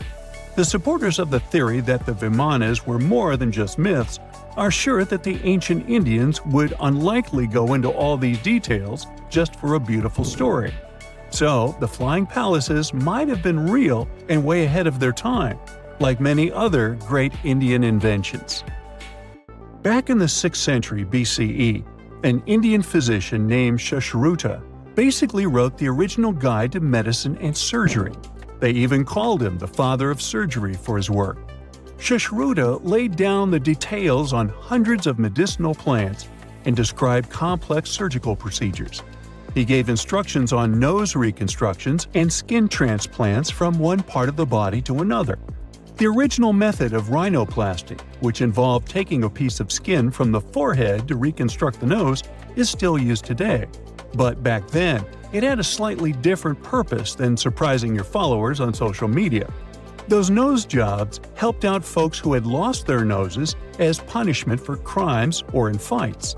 Speaker 4: The supporters of the theory that the vimanas were more than just myths are sure that the ancient Indians would unlikely go into all these details just for a beautiful story. So, the flying palaces might have been real and way ahead of their time, like many other great Indian inventions. Back in the 6th century BCE, an Indian physician named Sushruta basically wrote the original guide to medicine and surgery. They even called him the father of surgery for his work. Sushruta laid down the details on hundreds of medicinal plants and described complex surgical procedures. He gave instructions on nose reconstructions and skin transplants from one part of the body to another. The original method of rhinoplasty, which involved taking a piece of skin from the forehead to reconstruct the nose, is still used today. But back then, it had a slightly different purpose than surprising your followers on social media. Those nose jobs helped out folks who had lost their noses as punishment for crimes or in fights.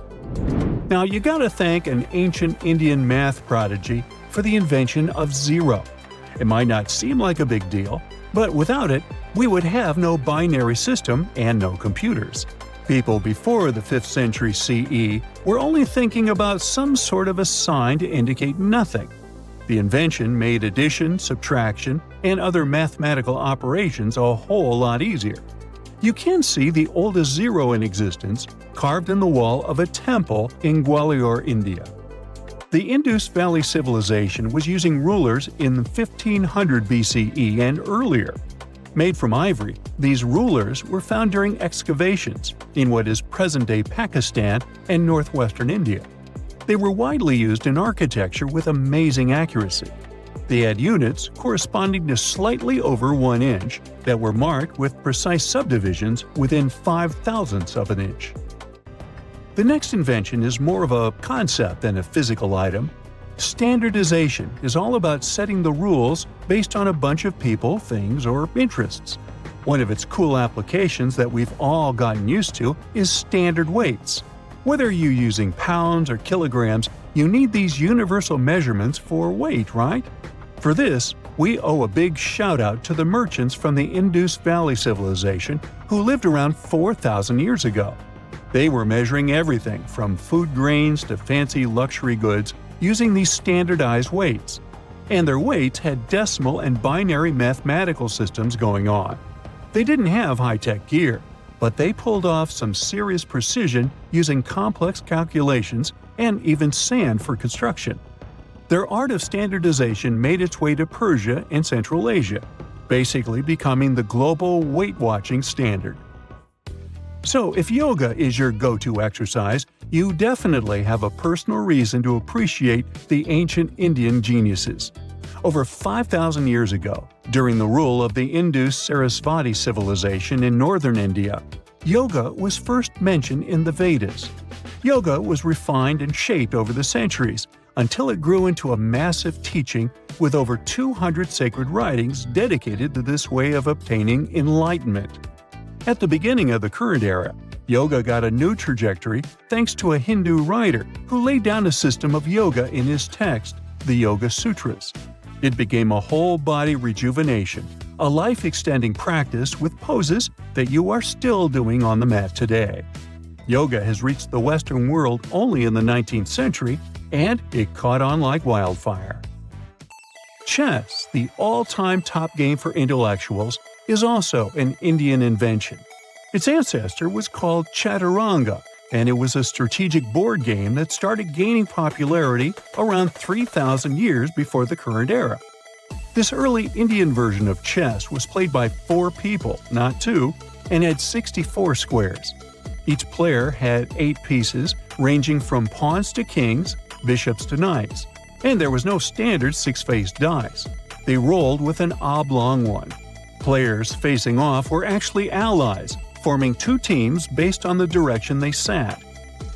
Speaker 4: Now, you gotta thank an ancient Indian math prodigy for the invention of zero. It might not seem like a big deal, but without it, we would have no binary system and no computers. People before the 5th century CE were only thinking about some sort of a sign to indicate nothing. The invention made addition, subtraction, and other mathematical operations a whole lot easier. You can see the oldest zero in existence carved in the wall of a temple in Gwalior, India. The Indus Valley Civilization was using rulers in 1500 BCE and earlier. Made from ivory, these rulers were found during excavations in what is present-day Pakistan and northwestern India. They were widely used in architecture with amazing accuracy. They had units corresponding to slightly over 1 inch that were marked with precise subdivisions within 5/1000ths of an inch. The next invention is more of a concept than a physical item. Standardization is all about setting the rules based on a bunch of people, things, or interests. One of its cool applications that we've all gotten used to is standard weights. Whether you're using pounds or kilograms, you need these universal measurements for weight, right? For this, we owe a big shout-out to the merchants from the Indus Valley Civilization who lived around 4,000 years ago. They were measuring everything from food grains to fancy luxury goods using these standardized weights. And their weights had decimal and binary mathematical systems going on. They didn't have high-tech gear, but they pulled off some serious precision using complex calculations and even sand for construction. Their art of standardization made its way to Persia and Central Asia, basically becoming the global weight-watching standard. So, if yoga is your go-to exercise, you definitely have a personal reason to appreciate the ancient Indian geniuses. Over 5,000 years ago, during the rule of the Indus-Sarasvati civilization in northern India, yoga was first mentioned in the Vedas. Yoga was refined and shaped over the centuries until it grew into a massive teaching with over 200 sacred writings dedicated to this way of obtaining enlightenment. At the beginning of the current era, yoga got a new trajectory thanks to a Hindu writer who laid down a system of yoga in his text, the Yoga Sutras. It became a whole-body rejuvenation, a life-extending practice with poses that you are still doing on the mat today. Yoga has reached the Western world only in the 19th century, and it caught on like wildfire. Chess, the all-time top game for intellectuals, is also an Indian invention. Its ancestor was called Chaturanga, and it was a strategic board game that started gaining popularity around 3,000 years before the current era. This early Indian version of chess was played by 4 people, not 2, and had 64 squares. Each player had 8 pieces, ranging from pawns to kings, bishops to knights, and there was no standard 6-faced dice. They rolled with an oblong one. Players facing off were actually allies, forming 2 teams based on the direction they sat.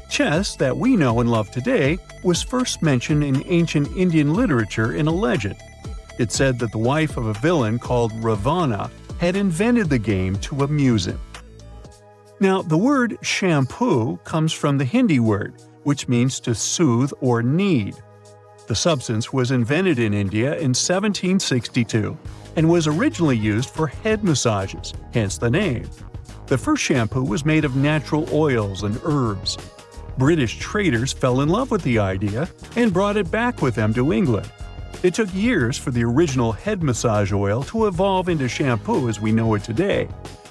Speaker 4: Chess, that we know and love today, was first mentioned in ancient Indian literature in a legend. It said that the wife of a villain called Ravana had invented the game to amuse him. Now, the word shampoo comes from the Hindi word, which means to soothe or knead. The substance was invented in India in 1762 and was originally used for head massages, hence the name. The first shampoo was made of natural oils and herbs. British traders fell in love with the idea and brought it back with them to England. It took years for the original head massage oil to evolve into shampoo as we know it today,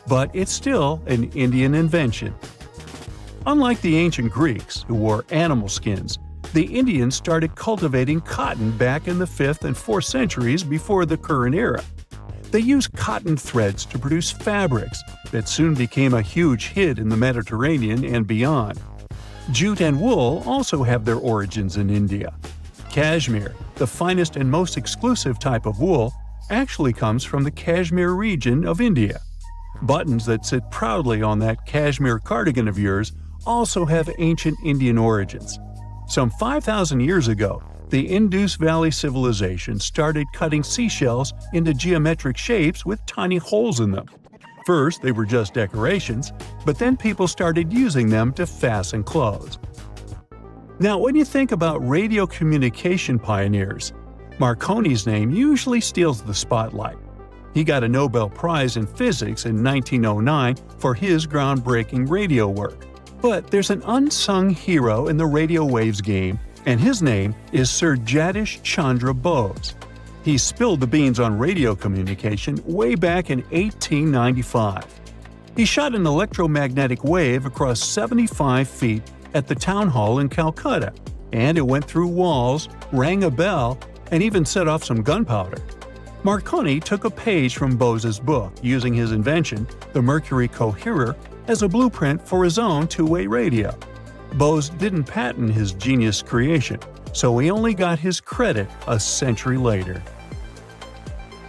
Speaker 4: but it's still an Indian invention. Unlike the ancient Greeks, who wore animal skins, the Indians started cultivating cotton back in the 5th and 4th centuries before the current era. They used cotton threads to produce fabrics that soon became a huge hit in the Mediterranean and beyond. Jute and wool also have their origins in India. Cashmere, the finest and most exclusive type of wool, actually comes from the Kashmir region of India. Buttons that sit proudly on that cashmere cardigan of yours also have ancient Indian origins. Some 5,000 years ago, the Indus Valley Civilization started cutting seashells into geometric shapes with tiny holes in them. First, they were just decorations, but then people started using them to fasten clothes. Now, when you think about radio communication pioneers, Marconi's name usually steals the spotlight. He got a Nobel Prize in Physics in 1909 for his groundbreaking radio work. But there's an unsung hero in the radio waves game, and his name is Sir Jagdish Chandra Bose. He spilled the beans on radio communication way back in 1895. He shot an electromagnetic wave across 75 feet at the town hall in Calcutta, and it went through walls, rang a bell, and even set off some gunpowder. Marconi took a page from Bose's book, using his invention, the Mercury Coherer, as a blueprint for his own two-way radio. Bose didn't patent his genius creation, so he only got his credit a century later.